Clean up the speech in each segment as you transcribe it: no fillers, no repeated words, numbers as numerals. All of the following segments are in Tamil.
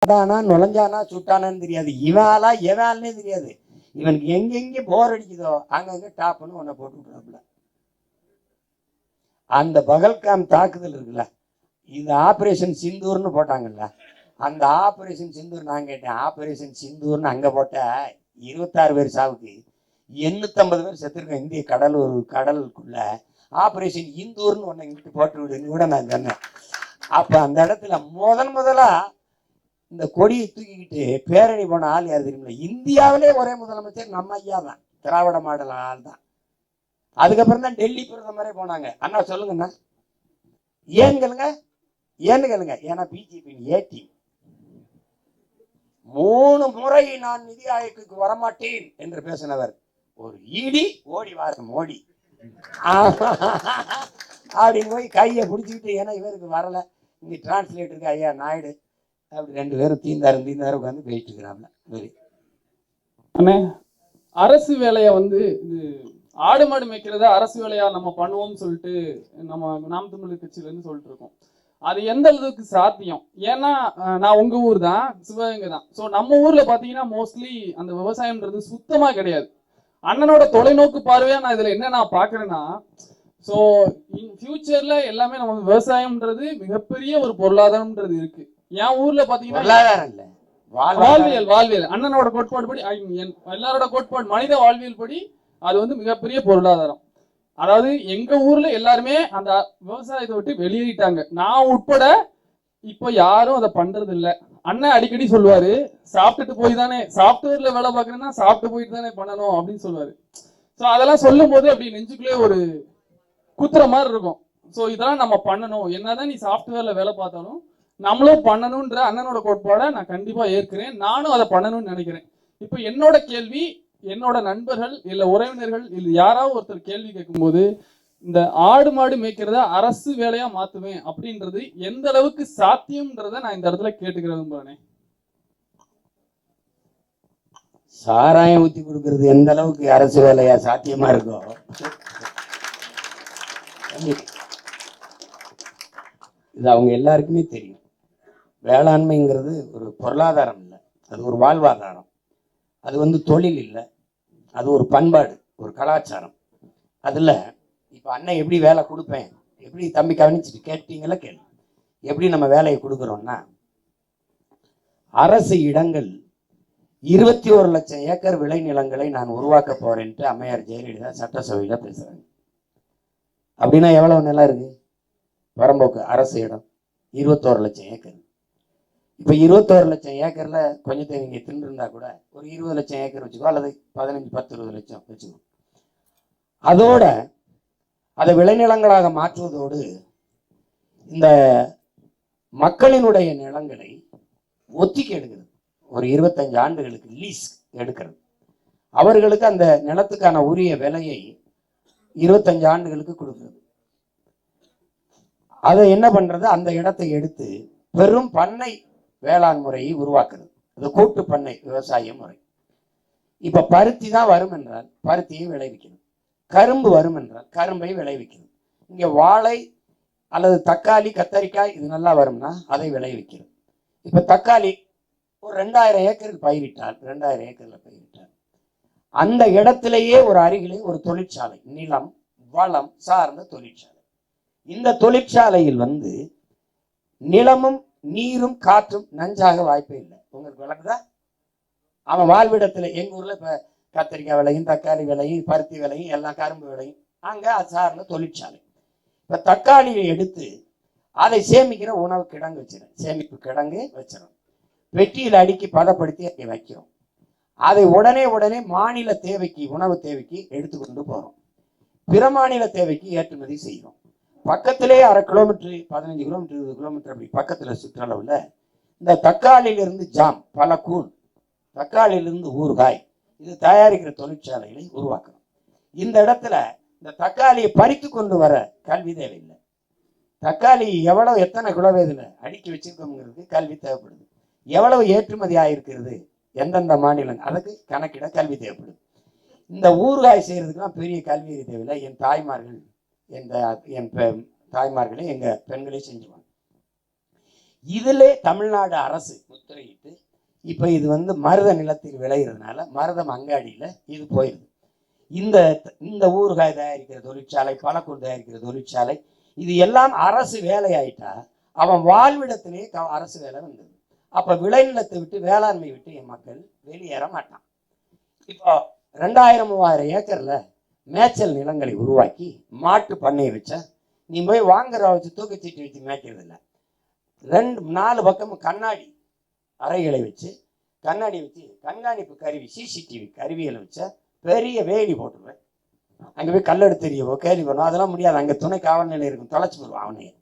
அதானா நுழைஞ்சானா சுட்டானான்னு தெரியாது, இவாளா எவாள்னே தெரியாது. இவனுக்கு எங்கெங்க போர் அடிக்குதோ அங்கங்க டாப்னு ஒன்ன போட்டு விட்டுறாப்புல. அந்த பகல்காம் தாக்குதல் இருக்குல்ல, இது ஆபரேஷன் சிந்தூர்னு போட்டாங்கல்ல, அந்த ஆபரேஷன் சிந்தூர் நான் கேட்டேன், ஆபரேஷன் சிந்தூர்னு அங்க போட்ட 26 பேர் சாவுக்கு 850 பேர் செத்துருக்கேன் இந்திய கடலுக்குள்ள. ஆபரேஷன் இந்தூர்னு ஒன்னு இங்கிட்டு போட்டு விடுன்னு கூட நான் சொன்னேன். அப்ப அந்த இடத்துல முதலா இந்த கொடியை தூக்கிக்கிட்டு பேரணி போன ஆள் யாரு தெரியுமா? இந்தியாவிலே ஒரே முதலமைச்சர் நம்ம ஐயா தான், திராவிட மாடல் ஆள் தான். அதுக்கப்புறம் தான் டெல்லி பிரதமரே போனாங்க. அண்ணா சொல்லுங்கண்ணா, ஏன்னு கேளுங்க. ஏன்னா பிஜேபி ஏடி 3 முறை நான் நிதி ஆயோக்கு வரமாட்டேன் என்று பேசினவர் ஒரு ஈடி ஓடி வார மோடி அப்படின்னு போய் கையை பிடிச்சிக்கிட்டு, ஏன்னா இவருக்கு வரல, இங்க டிரான்ஸ்லேட்டருக்கு ஐயா நாயுடு, அப்படி 2 பேரும் தீந்தாரு உட்காந்து போயிட்டு இருக்கிறாங்க. அரசு வேலையை இது ஆடு மாடு மேய்க்கிறத அரசு வேலையா நம்ம பண்ணுவோம்னு சொல்லிட்டு நம்ம நாம் தமிழர் கட்சியில இருந்து சொல்லிட்டு இருக்கோம். அது எந்த அளவுக்கு சாத்தியம்? ஏன்னா நான் உங்க ஊர் தான், சிவகங்கை தான். ஸோ நம்ம ஊர்ல பாத்தீங்கன்னா மோஸ்ட்லி அந்த விவசாயம்ன்றது சுத்தமா கிடையாது. அண்ணனோட தொலைநோக்கு பார்வையா நான் இதுல என்ன நான் பாக்குறேன்னா, ஸோ இன் ஃபியூச்சர்ல எல்லாமே நம்ம விவசாயம்ன்றது மிகப்பெரிய ஒரு பொருளாதாரம்ன்றது இருக்கு. என் ஊர்ல பாத்தீங்கன்னா வாழ்வியல் அண்ணனோட கோட்பாடு படி, எல்லாரோட கோட்பாடு மனித வாழ்வியல் படி அது மிகப்பெரிய பொருளாதாரம். அதாவது எங்க ஊர்ல எல்லாருமே அந்த விவசாயத்தை விட்டு வெளியேறிட்டாங்க, நான் உட்பட. இப்ப யாரும் அதை பண்றது இல்லை. அண்ணன் அடிக்கடி சொல்லுவாரு, சாப்பிட்டுட்டு போய் தானே, சாஃப்ட்வேர்ல வேலை பார்க்கணும்னா சாப்பிட்டு போயிட்டு தானே பண்ணணும் அப்படின்னு சொல்லுவாரு. ஸோ அதெல்லாம் சொல்லும் போது அப்படி நெஞ்சுக்குள்ளே ஒரு குத்துற மாதிரி இருக்கும். ஸோ இதெல்லாம் நம்ம பண்ணணும், என்னதான் நீ சாஃப்ட்வேர்ல வேலை பார்த்தாலும் நம்மளும் பண்ணணும்ன்ற அண்ணனோட கோட்பாடை நான் கண்டிப்பா ஏற்கிறேன். நானும் அதை பண்ணணும்னு நினைக்கிறேன். இப்போ என்னோட கேள்வி, என்னோட நண்பர்கள் இல்ல உறவினர்கள் இல்ல யாராவது ஒருத்தர் கேள்வி கேட்கும்போது, இந்த ஆடு மாடு மேய்க்கிறத அரசு வேலையா மாத்துவேன் அப்படின்றது எந்த அளவுக்கு சாத்தியம்ன்றத நான் இந்த இடத்துல கேட்டுக்கிற விரும்புறேன். சாராயம் ஊத்தி கொடுக்கறது எந்த அளவுக்கு அரசு வேலையா சாத்தியமா இருக்கும்? இது அவங்க எல்லாருக்குமே தெரியும். வேளாண்மைங்கிறது ஒரு பொருளாதாரம் இல்லை, அது ஒரு வாழ்வாதாரம். அது தொழில் இல்லை, அது ஒரு பண்பாடு, ஒரு கலாச்சாரம். அதில் இப்போ அண்ணன் எப்படி வேலை கொடுப்பேன், எப்படி தம்பி கவனிச்சுட்டு கேட்டீங்களா கேள்வி, எப்படி நம்ம வேலையை கொடுக்குறோம்னா, அரசு இடங்கள் 21 லட்சம் ஏக்கர் விளைநிலங்களை நான் உருவாக்க போறேன்ட்டு அம்மையார் ஜெயலலிதா சட்டசபையில பேசுறாங்க. அப்படின்னா எவ்வளவு நிலம் இருக்கு? வரம்போக்கு அரசு இடம் 21 லட்சம் ஏக்கர். இப்போ 21 லட்சம் ஏக்கர்ல கொஞ்சத்தை நீங்க தின்னுருந்தா கூட ஒரு 20 லட்சம் ஏக்கர் வச்சுக்கோ, அல்லது 15-10-20 லட்சம் வச்சுக்கோ. அதோட அதை விளைநிலங்களாக மாற்றுவதோடு இந்த மக்களினுடைய நிலங்களை ஒத்திக்கி எடுக்கிறது, ஒரு 25 ஆண்டுகளுக்கு லீஸ் எடுக்கிறது. அவர்களுக்கு அந்த நிலத்துக்கான உரிய விலையை 25 ஆண்டுகளுக்கு கொடுக்கிறது. அதை என்ன பண்றது, அந்த இடத்தை எடுத்து பெரும் பண்ணை வேளாண் முறையை உருவாக்குறது, அது கூட்டு பண்ணை விவசாய முறை. இப்ப பருத்தி தான் வரும் என்றால் பருத்தியை விளைவிக்கணும், கரும்பு வரும் என்றால் கரும்பை விளைவிக்கணும். இங்க வாழை அல்லது தக்காளி கத்தரிக்காய் இது நல்லா வரும்னா அதை விளைவிக்கணும். இப்ப தக்காளி ஒரு 2000 ஏக்கருக்கு பயிரிட்டால், 2000 ஏக்கர்ல பயிரிட்டால் அந்த இடத்திலேயே ஒரு அருகிலே ஒரு தொழிற்சாலை, நிலம் வளம் சார்ந்த தொழிற்சாலை. இந்த தொழிற்சாலையில் நிலமும் நீரும் காற்றும் நஞ்சாக வாய்ப்பே இல்லை. உங்களுக்கு விளக்குதா? அவன் வாழ்விடத்துல எங்க ஊர்ல இப்ப கத்திரிக்காய் விலையும் தக்காளி விலையும் பருத்தி விலையும் எல்லாம் கரும்பு விலையும், அங்க அது சார்ந்த தொழிற்சாலை. இப்ப தக்காளியை எடுத்து அதை சேமிக்கிற உணவு கிடங்கு வச்சிடும், சேமிப்பு கிடங்கு வச்சிடும், பெட்டியில் அடுக்கி பதப்படுத்தி அங்கே வைக்கிறோம். அதை உடனே மாநில தேவைக்கு, உணவு தேவைக்கு எடுத்துக்கொண்டு போறோம், பிற மாநில தேவைக்கு ஏற்றுமதி செய்கிறோம். பக்கத்திலே 1/2 கிலோமீட்டர் 15 கிலோமீட்டர் 20 கிலோமீட்டர் அப்படி பக்கத்துல சுற்றளவுல இந்த தக்காளியிலிருந்து ஜாம், பல கூழ், தக்காளியிலிருந்து ஊறுகாய் இது தயாரிக்கிற தொழிற்சாலைகளை உருவாக்கணும். இந்த இடத்துல இந்த தக்காளியை பறித்து கொண்டு வர கல்வி தேவையில்லை. தக்காளி எவ்வளவு எத்தனை கிலோவேதுல அடுக்கி வச்சிருக்கோங்கிறது கல்வி தேவைப்படுது. எவ்வளவு ஏற்றுமதி ஆயிருக்கிறது எந்தெந்த மாநிலம், அதுக்கு கணக்கிட கல்வி தேவைப்படுது. இந்த ஊறுகாய் செய்யறதுக்கெல்லாம் பெரிய கல்வி தேவையில்லை. என் தாய்மார்களே எங்க பெண்களே செஞ்சுவாங்க. இதிலே தமிழ்நாடு அரசு முத்திரையிட்டு இப்போ இது வந்து மருத நிலத்தில் விளையிறதுனால மருதம் அங்காடியில் இது போயிடுது. இந்த இந்த ஊறுகாய் தயாரிக்கிற தொழிற்சாலை, பழக்கூழ் தயாரிக்கிற தொழிற்சாலை, இது எல்லாம் அரசு வேலை ஆயிட்டா அவன் வாழ்விடத்திலே அரசு வேலை வந்தது. அப்போ விளைநிலத்தை விட்டு வேளாண்மை விட்டு என் மக்கள் வெளியேற மாட்டான். இப்போ 2000-3000 ஏக்கர்ல மேய்ச்சல் நிலங்களை உருவாக்கி மாட்டு பண்ணையை வச்ச நீ போய் வாங்குற வச்சு தூக்கச்சீட்டு வச்சு மேய்க்கிறது இல்லை. 2-4 பக்கமும் கண்ணாடி அறைகளை வச்சு கண்ணாடி வச்சு கண்காணிப்பு கருவி, சிசிடிவி கருவிகளை வச்ச பெரிய வேலி போட்டுருவேன். அங்கே போய் கல்லெடுத்து தெரியவோ கேள்வி பண்ணுவோம், அதெல்லாம் முடியாது. அங்கே துணை காவல் நிலையம் இருக்கும், தொலைச்சி போடுவோம் அவனையே.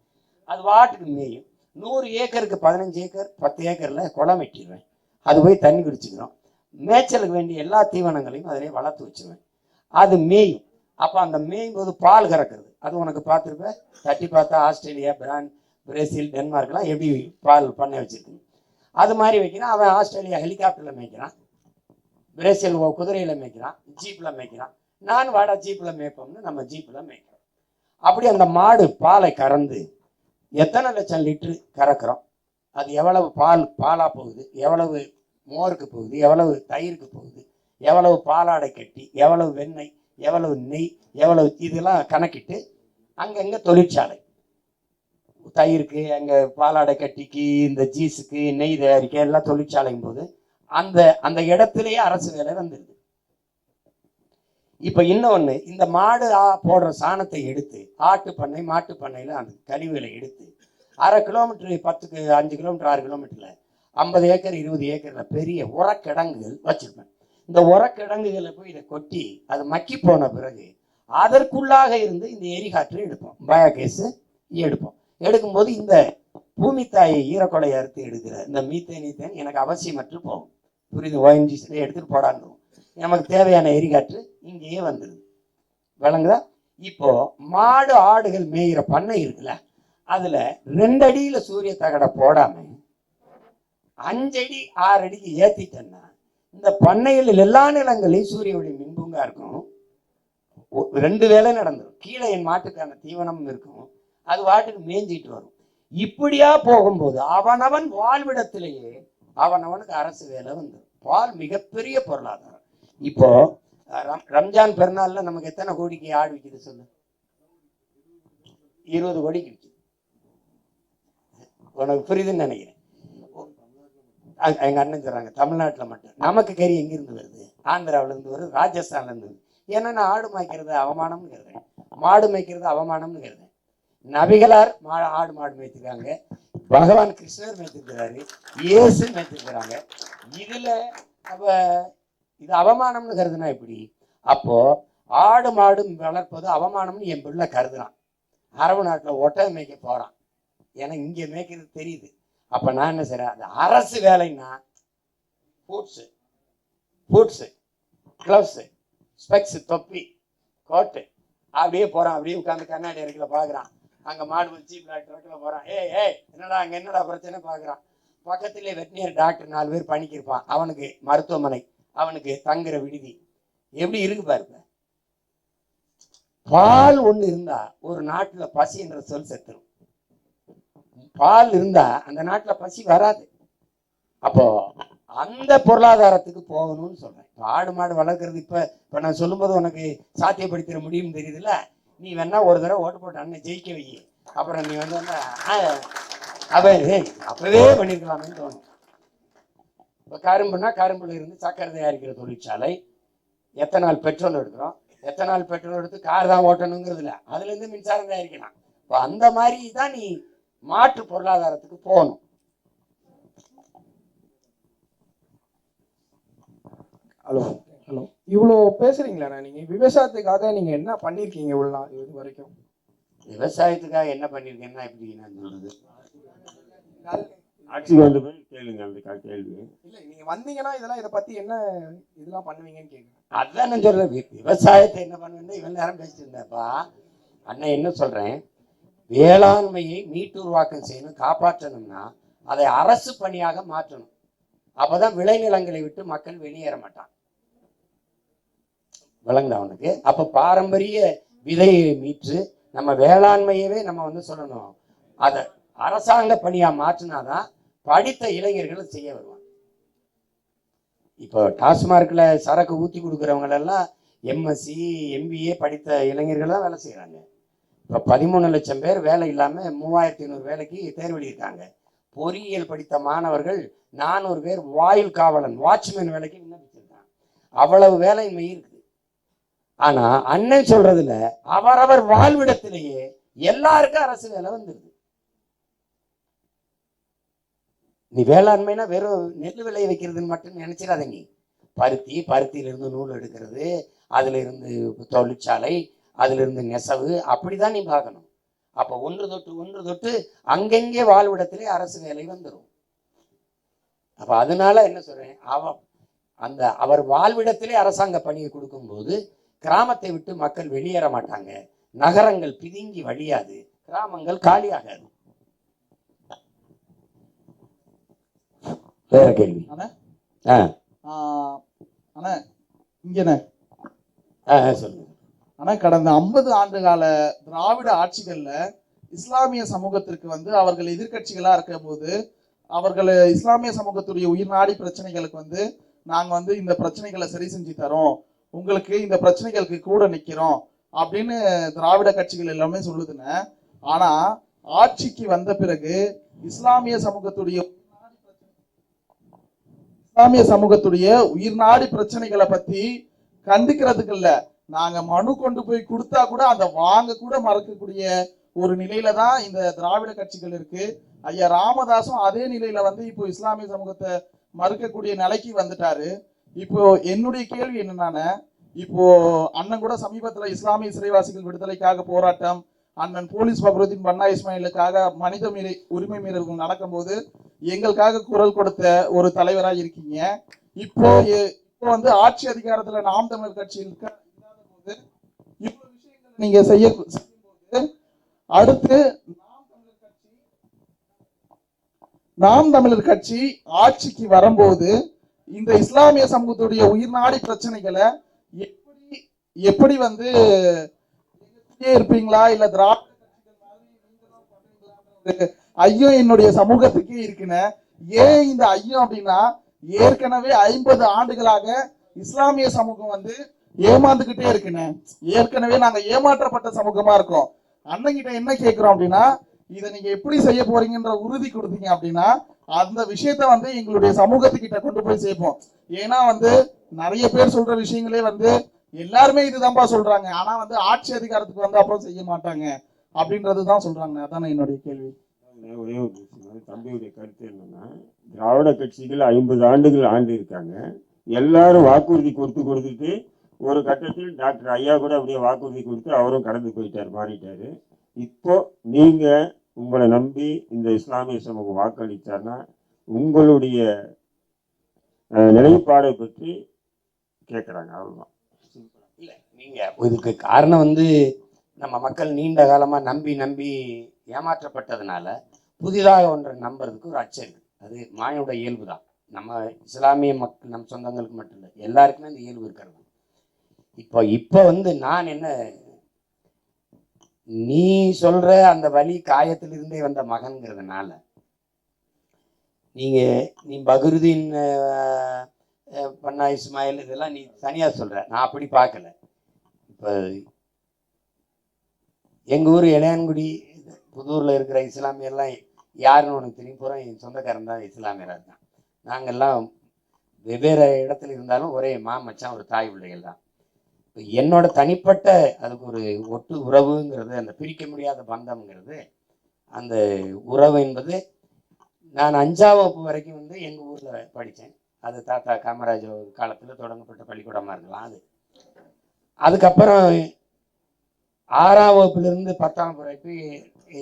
அது வாட்டுக்கு மேயும். 100 ஏக்கருக்கு 15 ஏக்கர் 10 ஏக்கர்ல குளம் வெட்டிடுவேன். அது போய் தண்ணி குடிச்சுக்கிறோம். மேய்ச்சலுக்கு வேண்டிய எல்லா தீவனங்களையும் அதிலே வளர்த்து வச்சுருவேன். அது மேயும். அப்போ அந்த மேயும் போது பால் கறக்குறது, அது உனக்கு பார்த்துருப்பேன். தட்டி பார்த்தா ஆஸ்திரேலியா, பிரேசில், டென்மார்க்லாம் எப்படி பால் பண்ணை வச்சிருக்கு. அது மாதிரி வைக்கிறான். அவன் ஆஸ்திரேலியா ஹெலிகாப்டரில் மேய்க்கிறான், பிரேசில் குதிரையில் மேய்க்கிறான், ஜீப்பில் மேய்க்கிறான். நான் வாடா ஜீப்பில் மேய்ப்போம்னு நம்ம ஜீப்பில் மேய்க்கிறோம். அப்படி அந்த மாடு பாலை கறந்து எத்தனை லட்சம் லிட்டரு கறக்கிறோம், அது எவ்வளவு பாலாக போகுது, எவ்வளவு மோருக்கு போகுது, எவ்வளவு தயிருக்கு போகுது, எவ்வளவு பாலாடை கட்டி, எவ்வளவு வெண்ணெய், எவ்வளவு நெய், எவ்வளவு இதெல்லாம் கணக்கிட்டு அங்கங்கே தொழிற்சாலை தயிருக்கு, அங்கே பாலாடை கட்டிக்கு, இந்த ஜீஸுக்கு, நெய் தயாரிக்க எல்லாம் தொழிற்சாலையும் போது அந்த இடத்துலயே அரசு வேலை வந்துடுது. இப்ப இன்னொன்னு, இந்த மாடு போடுற சாணத்தை எடுத்து ஆட்டு பண்ணை மாட்டு பண்ணையில அந்த கழிவுகளை எடுத்து 1/2 கிலோமீட்டர் 5 கிலோமீட்டர் 6 கிலோமீட்டர்ல 50 ஏக்கர் 20 ஏக்கர்ல பெரிய உரக்கிடங்குகள் வச்சிருப்பேன். இந்த உரக்கிடங்குகளை போய் இதை கொட்டி அது மக்கி போன பிறகு அதற்குள்ளாக இருந்து இந்த எரிகாற்று எடுப்போம், பயோகேஸ் எடுப்போம். எடுக்கும்போது இந்த பூமி தாயை ஈரக்கொலை அறுத்து எடுக்கிற இந்த மீத்தேன் எனக்கு அவசியமற்று போகும். புரியுது? ONGC எடுத்துட்டு போடான்னு நமக்கு தேவையான எரிகாற்று இங்கேயே வந்துடுது. விளங்குதா? இப்போ மாடு ஆடுகள் மேய்கிற பண்ணை இருக்குல்ல, அதுல 2 அடியில சூரிய தகடை போடாம 5 அடி 6 அடிக்கு ஏத்திட்டேன்னா இந்த பண்ணையில் எல்லா நிலங்களையும் சூரிய ஒளி மின்பூங்கா இருக்கும். 2 வேலை நடந்துடும். கீழே என் மாட்டுக்கான தீவனம் இருக்கும், அது வாட்டுக்கு மேய்ஞ்சிட்டு வரும். இப்படியா போகும்போது அவனவன் வாழ்விடத்திலேயே அவனவனுக்கு அரசு வேலை வந்துடும். பால் மிகப்பெரிய பொருளாதாரம். இப்போ ரம்ஜான் பெருநாள்ல நமக்கு எத்தனை கோடிக்கு ஆடு விற்கிது சொல்லு? 20 கோடிக்கு விற்கிது. உனக்கு புரியுதுன்னு நினைக்கிறேன். எங்க அண்ணன் சொல்றாங்க தமிழ்நாட்டில் மட்டும். நமக்கு கறி எங்கிருந்து வருது? ஆந்திராவில இருந்து வருது, ராஜஸ்தான்ல இருந்து வருது. ஏன்னா நான் ஆடு மேய்க்கிறது அவமானம்னு கருதுறேன், மாடு மேய்க்கிறது அவமானம்னு கருதுறேன். நபிகளார் ஆடு மாடு மேய்த்திருக்காங்க, பகவான் கிருஷ்ணர் மேய்த்திருக்கிறாரு, இயேசு மேய்த்திருக்கிறாங்க. இதுல அப்ப இது அவமானம்னு கருதுனா எப்படி? அப்போ ஆடு மாடு வளர்ப்பது அவமானம்னு என் பிள்ளை கருதுறான். அரபு நாட்டில் ஒட்டகை மேய்க்க போறான், ஏன்னா இங்கே மேய்க்கிறது தெரியுது. அப்ப நான் என்ன செய்றேன், அது அரசு வேலைன்னா பூட்ஸு கிளவுஸு ஸ்பெக்ஸ் தொப்பி கோட்டு அப்படியே போறான். அப்படியே உட்காந்து கண்ணாடி அறைக்குள்ள பாக்குறான். அங்க மாடு வச்சு ட்ரக்கில் போறான். ஏய் என்னடா அங்க என்னடா பிரச்சனை பாக்குறான். பக்கத்திலே வெட்டினியர் டாக்டர் 4 பேர் பணிக்கிருப்பான். அவனுக்கு மருத்துவமனை, அவனுக்கு தங்குற விடுதி. எப்படி இருக்கு பாருங்க. பால் ஒண்ணு இருந்தா ஒரு நாட்டுல பசி என்ற சொல் செத்துரும். பால் இருந்தா அந்த நாட்டுல பசி வராது. அப்போ அந்த பொருளாதாரத்துக்கு போகணும்னு சொல்றேன். ஆடு மாடு வளர்க்கறது இப்ப நான் சொல்லும்போது உனக்கு சாத்தியப்படுத்திட முடியும்னு தெரியுதுல்ல. நீ வேணா ஒரு தடவை ஓட்டு போட்டு அண்ணன் ஜெயிக்க வை, அப்புறம் நீ வந்து அப்பவே பண்ணிருக்கலாம்னு தோணும். இப்போ கரும்புனா கரும்புல இருந்து சக்கரை தயாரிக்கிற தொழிற்சாலை, எத்தனால் பெட்ரோல் எடுக்கிறோம், எத்தனால் பெட்ரோல் எடுத்து கார் தான் ஓட்டணுங்கிறது இல்லை, அதுல இருந்து மின்சாரம் தயாரிக்கலாம். இப்போ அந்த மாதிரி தான் நீ மாற்று பொருளாதாரத்துக்கு போகணும். ஹலோ ஹலோ இவ்வளோ பேசுறீங்களா? நீங்க விவசாயத்துக்காக நீங்க என்ன பண்ணிருக்கீங்க இது வரைக்கும்? விவசாயத்துக்காக என்ன பண்ணிருக்கேன்னா எப்படி நான் சொல்றது? ஆட்சிக்கு வந்து போய் கேளுங்க அந்த கேள்வி. இல்ல நீங்க வந்தீங்கன்னா இதை பத்தி என்ன இதெல்லாம் பண்ணுவீங்கன்னு கேட்குறேன். அதான் நான் சொல்றேன், விவசாயத்தை என்ன பண்ணுவேன் இவ்வளவு நேரம் பேசிட்டு இருந்தேன்ப்பா. அண்ணன் என்ன சொல்றேன், வேளாண்மையை மீட்டுருவாக்கம் செய்யணும், காப்பாற்றணும்னா அதை அரசு பணியாக மாற்றணும். அப்பதான் விளைநிலங்களை விட்டு மக்கள் வெளியேற மாட்டான். விளங்குதா அவனுக்கு? அப்ப பாரம்பரிய விதையை மீட்டு நம்ம வேளாண்மையவே நம்ம வந்து சொல்லணும், அரசாங்க பணியா மாற்றினாதான் படித்த இளைஞர்களை செய்ய வருவாங்க. இப்போ டாஸ்மார்க்ல சரக்கு ஊற்றி கொடுக்குறவங்க எல்லாம் எம்எஸ்சி எம்பிஏ படித்த இளைஞர்கள் தான் வேலை செய்கிறாங்க. இப்போ 13 லட்சம் பேர் வேலை இல்லாமல் 3500 வேலைக்கு தேர்வு எழுதியிருக்காங்க. பொறியியல் படித்த மாணவர்கள் 400 பேர் வாயில் காவலன் வாட்ச்மேன் வேலைக்கு விண்ணப்பிச்சிருக்காங்க. அவ்வளவு வேலையின்மை இருக்குது. ஆனா அண்ணன் சொல்றதுல அவரவர் வாழ்விடத்திலேயே எல்லாருக்கும் அரசு வேலை வந்துருது. நீ வேளாண்மைனா வெறும் நெல் விளைய வைக்கிறதுன்னு மட்டும் நினைச்சிடாதீங்க. பருத்தியிலிருந்து நூல் எடுக்கிறது, அதுல இருந்து தொழிற்சாலை, அதுல இருந்து நெசவு, அப்படிதான் நீ பார்க்கணும். அப்ப ஒன்று தொட்டு அங்கங்கே வாழ்விடத்திலே அரசு வேலை வந்துடும். அப்ப அதனால என்ன சொல்றேன், அவர் வாழ்விடத்திலே அரசாங்க பணியை கொடுக்கும்போது கிராமத்தை விட்டு மக்கள் வெளியேற மாட்டாங்க, நகரங்கள் பிதுங்கி வழியாது, கிராமங்கள் காலியாகாது. வேற கேள்வி? சொல்லுங்க. ஆனா கடந்த 50 ஆண்டு கால திராவிட ஆட்சிகள்ல இஸ்லாமிய சமூகத்திற்கு வந்து அவர்கள் எதிர்கட்சிகளா இருக்கும் போது அவர்கள் இஸ்லாமிய சமூகத்துடைய உயிர்நாடி பிரச்சனைகளுக்கு வந்து நாங்க வந்து இந்த பிரச்சனைகளை சரி செஞ்சு தரோம், உங்களுக்கு இந்த பிரச்சனைகளுக்கு கூட நிக்கிறோம் அப்படின்னு திராவிட கட்சிகள் எல்லாமே சொல்லுதுன்னு. ஆனா ஆட்சிக்கு வந்த பிறகு இஸ்லாமிய சமூகத்துடைய உயிர்நாடி பிரச்சனைகளை பத்தி கண்டிக்கிறதுக்கு இல்ல, நாங்க மனு கொண்டு போய் கொடுத்தா கூட அந்த வாங்க கூட மறக்கக்கூடிய ஒரு நிலையில தான் இந்த திராவிட கட்சிகள் இருக்கு. ஐயா ராமதாசும் அதே நிலையில வந்து இப்போ இஸ்லாமிய சமூகத்தை மறுக்கக்கூடிய நிலைக்கு வந்துட்டாரு. இப்போ என்னுடைய கேள்வி என்னன்னா, இப்போ அண்ணன் கூட சமீபத்துல இஸ்லாமிய சிறைவாசிகள் விடுதலைக்காக போராட்டம், அண்ணன் போலீஸ் பக்ருதீன் பன்னா இஸ்மாயிலுக்காக மனித உரிமை மீறல்கள் நடக்கும் போது எங்களுக்காக குரல் கொடுத்த ஒரு தலைவரா இருக்கீங்க. இப்போ வந்து ஆட்சி அதிகாரத்துல நாம் தமிழர் கட்சி இல்லாத போது இவ்வளவு விஷயங்கள் நீங்க செய்யும்போது அடுத்து நாம் தமிழர் கட்சி ஆட்சிக்கு வரும்போது இந்த இஸ்லாமிய சமூகத்துடைய உயிர்நாடி பிரச்சனைகளை எப்படி வந்து இருப்பீங்களா இல்ல திராவிட கட்சிகள் ஐயோ என்னுடைய சமூகத்துக்கே இருக்குன்னு. ஏன் இந்த ஐயம் அப்படின்னா, ஏற்கனவே 50 ஆண்டுகளாக இஸ்லாமிய சமூகம் வந்து ஏமாந்துகிட்டே இருக்குன்னு. ஏற்கனவே நாங்க ஏமாற்றப்பட்ட சமூகமா இருக்கோம். அண்ணங்கிட்ட என்ன கேட்கிறோம் அப்படின்னா, இதை நீங்க எப்படி செய்ய போறீங்கன்ற உறுதி கொடுத்தீங்க அப்படின்னா அந்த விஷயத்த வந்து எங்களுடைய சமூகத்துக்கிட்ட கொண்டு போய் சேர்ப்போம். ஏன்னா வந்து நிறைய பேர் சொல்ற விஷயங்களே வந்து எல்லாருமே இதுதான்ப்பா சொல்றாங்க, ஆனா வந்து ஆட்சி அதிகாரத்துக்கு வந்து அப்புறம் செய்ய மாட்டாங்க அப்படின்றதுதான் சொல்றாங்க. அதான என்னுடைய கேள்வி. ஒரே ஒரு விஷயம், தம்பியுடைய கருத்து என்னன்னா, திராவிட கட்சிகள் 50 ஆண்டுகள் ஆண்டு இருக்காங்க. எல்லாரும் வாக்குறுதி கொடுத்துட்டு ஒரு கட்டத்தில் டாக்டர் ஐயா கூட அப்படியே வாக்குறுதி கொடுத்து அவரும் கடந்து போயிட்டார், மாறிட்டாரு. இப்போ நீங்க உங்களை நம்பி இந்த இஸ்லாமிய சமூகம் வாக்களித்தார்னா உங்களுடைய நிலைப்பாடை பற்றி கேட்குறாங்க, அவ்வளோதான். இல்லை, நீங்க இதுக்கு காரணம் வந்து நம்ம மக்கள் நீண்ட காலமா நம்பி ஏமாற்றப்பட்டதுனால புதிதாக ஒன்றை நம்புறதுக்கு ஒரு அச்சம் இருக்குது. அது மாயோட இயல்பு தான். நம்ம இஸ்லாமிய மக்கள் நம் சொந்தங்களுக்கு மட்டும் இல்லை, எல்லாருக்குமே அந்த இயல்பு இருக்கிறது. இப்போ வந்து நான் என்ன, நீ சொல்ற அந்த வலி காயத்திலிருந்தே வந்த மகன்கிறதுனால நீ பக்ருதீன் பன்னா இஸ்மாயில் இதெல்லாம் நீ தனியா சொல்ற, நான் அப்படி பார்க்கல. இப்போ எங்க ஊர் இளையான்குடி புதூர்ல இருக்கிற இஸ்லாமியர்லாம் யாருன்னு உனக்கு தெரியும், பூரா என் சொந்தக்காரன் தான் இஸ்லாமியராக இருக்கான். நாங்கள்லாம் வெவ்வேறு இடத்துல இருந்தாலும் ஒரே மச்சான் ஒரு தாய் பிள்ளைகள் தான். என்னோட தனிப்பட்ட அதுக்கு ஒரு ஒட்டு உறவுங்கிறது, அந்த பிரிக்க முடியாத பந்தம்ங்கிறது, அந்த உறவு என்பது நான் 5ஆம் வகுப்பு வரைக்கும் வந்து எங்கள் ஊரில் படித்தேன். அது தாத்தா காமராஜ் காலத்தில் தொடங்கப்பட்ட பள்ளிக்கூடமாக இருக்கலாம். அதுக்கப்புறம் 6ஆம் வகுப்புலேருந்து 10ஆம் வகுப்பு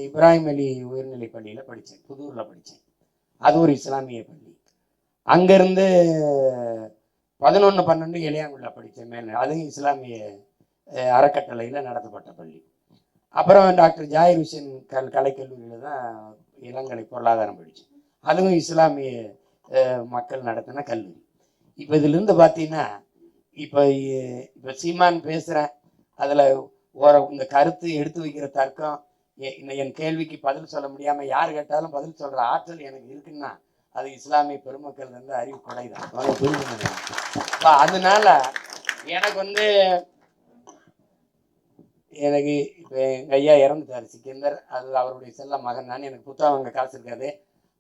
இப்ராஹிம் அலி உயர்நிலை பள்ளியில் படித்தேன், புதூரில் படித்தேன். அது ஒரு இஸ்லாமிய பள்ளி. அங்கேருந்து 11, 12 இளையாங்குள்ள படித்தேன் மேல், அதுவும் இஸ்லாமிய அறக்கட்டளையில் நடத்தப்பட்ட பள்ளி. அப்புறம் டாக்டர் ஜாயிர் ஹுசேன் கலைக்கல்லூரியில் தான் இளங்கலை பொருளாதாரம் படித்தேன், அதுவும் இஸ்லாமிய மக்கள் நடத்தின கல்லூரி. இப்போ இதிலிருந்து பார்த்தீங்கன்னா இப்போ சீமான் பேசுகிறேன், அதில் இந்த கருத்து எடுத்து வைக்கிற தர்க்கம் என் கேள்விக்கு பதில் சொல்ல முடியாம யார் கேட்டாலும் பதில் சொல்ற ஆற்றல் எனக்கு இருக்குன்னா அது இஸ்லாமிய பெருமக்கள் இருந்து அறிவு குறைதான். அதனால எனக்கு எனக்கு இப்போ எங்கள் ஐயா இறந்துட்டார் சிக்கந்தர், அது அவருடைய செல்ல மகன் தான். எனக்கு புத்தகம் அங்கே காசு இருக்காது,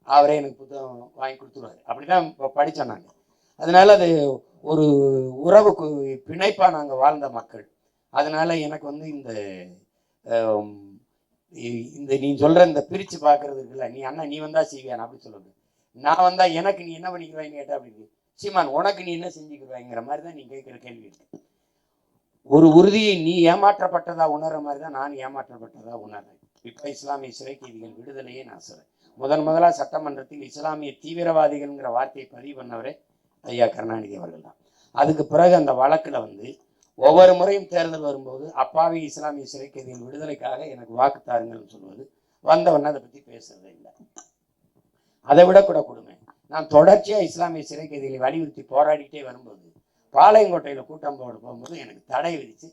அவரே எனக்கு புத்தகம் வாங்கி கொடுத்துருவாரு. அப்படிதான் இப்போ படித்தோம் நாங்கள். அதனால அது ஒரு உறவுக்கு பிணைப்பாக நாங்கள் வாழ்ந்த மக்கள். அதனால எனக்கு இந்த இந்த நீ சொல்ற இந்த பிரித்து பார்க்கறது இருக்குல்ல, நீ அண்ணா நீ வந்தா செய்வியான் அப்படி சொல்லுது, நான் வந்தா எனக்கு நீ என்ன பண்ணிக்குவான்னு கேட்டா அப்படி இருக்கு, சீமான் உனக்கு நீ என்ன செஞ்சுக்குவாங்கிற மாதிரி தான் நீ கேட்குற கேள்வி இருக்கு. ஒரு உறுதியை நீ ஏமாற்றப்பட்டதா உணர்ற மாதிரி தான் நான் ஏமாற்றப்பட்டதா உணர்றேன். இப்ப இஸ்லாமிய சிறை கைதிகள் விடுதலையே நான் சொல்றேன். முதலா சட்டமன்றத்தில் இஸ்லாமிய தீவிரவாதிகள்ங்கிற வார்த்தையை பதிவு பண்ணவரே ஐயா கருணாநிதி அவர்கள் தான். அதுக்கு பிறகு அந்த வழக்குல ஒவ்வொரு முறையும் தேர்தல் வரும்போது அப்பாவி இஸ்லாமிய சிறை கைதிகள் விடுதலைக்காக எனக்கு வாக்கு தாருங்கள்னு சொல்வது, வந்தவன அதை பத்தி பேசுறதே இல்லை. அதை விட கூட கொடுமை, நான் தொடர்ச்சியா இஸ்லாமிய சிறை கைதிகளை வலியுறுத்தி போராடிட்டே வரும்போது பாளையங்கோட்டையில கூட்டம் போட போகும்போது எனக்கு தடை விதிச்சு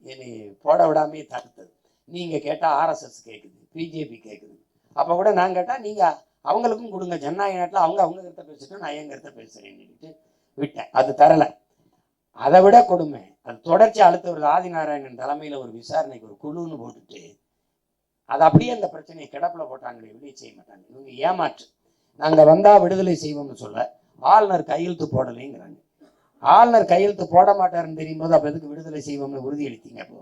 என்னை போட விடாமே தடுத்தது. நீங்க கேட்டா RSS கேட்குது, பிஜேபி கேட்குது. அப்ப கூட நான் கேட்டா நீங்க அவங்களுக்கும் கொடுங்க, ஜனநாயக நாட்டில் அவங்க கருத்தை பேசிட்டு நான் என் கருத்தை பேசுறேன்னு சொல்லிட்டு விட்டேன். அது தரல. அதை விட கொடுமை, அது தொடர்ச்சி அடுத்த ஒரு ஆதிநாராயணன் தலைமையில ஒரு விசாரணைக்கு ஒரு குழுன்னு போட்டுட்டு அது அப்படியே அந்த பிரச்சனையை கிடப்புல போட்டாங்களே, வெளியே செய்ய மாட்டாங்க. இவங்க ஏமாற்று. நாங்க வந்தா விடுதலை செய்வோம்னு சொல்ல ஆளுநர் கையெழுத்து போடலைங்கிறாங்க. ஆளுநர் கையெழுத்து போட மாட்டாருன்னு தெரியும் போது அப்ப எதுக்கு விடுதலை செய்வோம்னு உறுதி அளித்தீங்க? அப்போ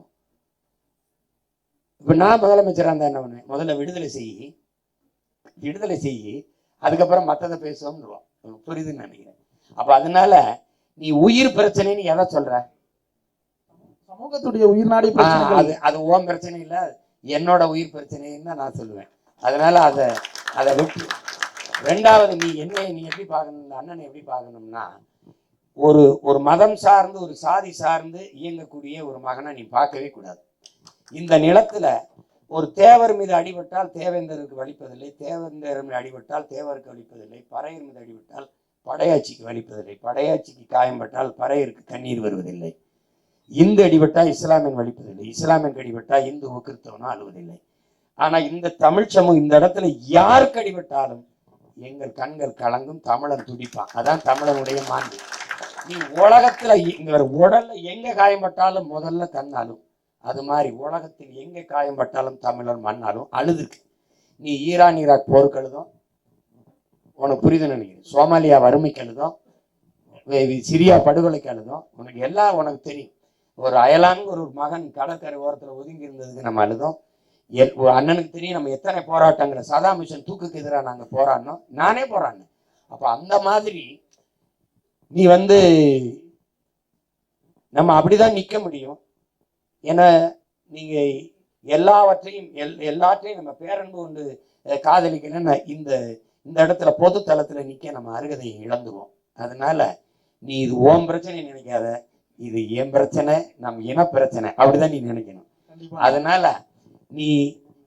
இப்ப நான் முதலமைச்சராக இருந்தா என்ன பண்ணுவேன்? முதல்ல விடுதலை செய்யி அதுக்கப்புறம் மற்றதை பேசுவோம்னுருவோம். புரியுதுன்னு நினைக்கிறேன். அப்ப அதனால நீ உயிர் பிரச்சனைன்னு எதை சொல்ற? சமூகத்துடைய உயிர்நாடி பிரச்சனை. அது ஓம் பிரச்சனை இல்லை, என்னோட உயிர் பிரச்சனைன்னு தான் நான் சொல்லுவேன். அதனால அதை விட்டு, ரெண்டாவது நீ எப்படி பார்க்கணும், அண்ணனை எப்படி பார்க்கணும்னா, ஒரு மதம் சார்ந்து ஒரு சாதி சார்ந்து இயங்கக்கூடிய ஒரு மகனை நீ பார்க்கவே கூடாது. இந்த நிலத்துல ஒரு தேவர் மீது அடிபட்டால் தேவேந்தருக்கு வலிப்பதில்லை, தேவேந்தர் மீது அடிபட்டால் தேவருக்கு வலிப்பதில்லை, பறையர் மீது அடிபட்டால் படையாட்சிக்கு வலிப்பதில்லை, படையாட்சிக்கு காயம்பட்டால் பறையருக்கு கண்ணீர் வருவதில்லை, இந்து அடிபட்டால் இஸ்லாமியன் வலிப்பதில்லை, இஸ்லாமியன் அடிபட்டா இந்து கிறிஸ்தவனும் அழுவதில்லை. ஆனா இந்த தமிழ் சமூகம் இந்த இடத்துல யாருக்கு அடிபட்டாலும் எங்கள் கண்கள் கலங்கும், தமிழன் துடிப்பான். அதான் தமிழனுடைய மாண்பு. நீ உலகத்துல உடல்ல எங்க காயம்பட்டாலும் முதல்ல கண்ணாலும், அது மாதிரி உலகத்தில் எங்க காயம்பட்டாலும் தமிழன் மண்ணாலும் அழுதுக்கு. நீ ஈரான் ஈராக் போருக்கு அழுதும், உனக்கு புரியுதுன்னு நினைக்கிறேன். சோமாலியா வறுமைக்கு அழுதும், சிரியா படுகொலைக்கு அழுதும், உனக்கு எல்லாம் உனக்கு தெரியும். ஒரு அயலாங்க ஒரு மகன் கடற்கரை ஓரத்துல ஒதுங்கி இருந்ததுக்கு நம்ம அழுதும். அண்ணனுக்கு தெரியும் நம்ம எத்தனை போராட்டங்களை, சதாம் ஹுசேன் தூக்குக்கு எதிராக நாங்க போராடினோம், நானே போராடினேன். அப்ப அந்த மாதிரி நீ நம்ம அப்படிதான் நிக்க முடியும். ஏன்னா நீங்க எல்லாத்தையும் நம்ம பேரன்பு கொண்டு காதலிக்கணும்னா இந்த இடத்துல பொது தளத்துல நிக்க நம்ம அருகதையை இழந்துவோம். அதனால நீ இது ஓம் பிரச்சனை நினைக்காத, இது என் பிரச்சனை, நம் இன பிரச்சனை, அப்படிதான் நீ நினைக்கணும். அதனால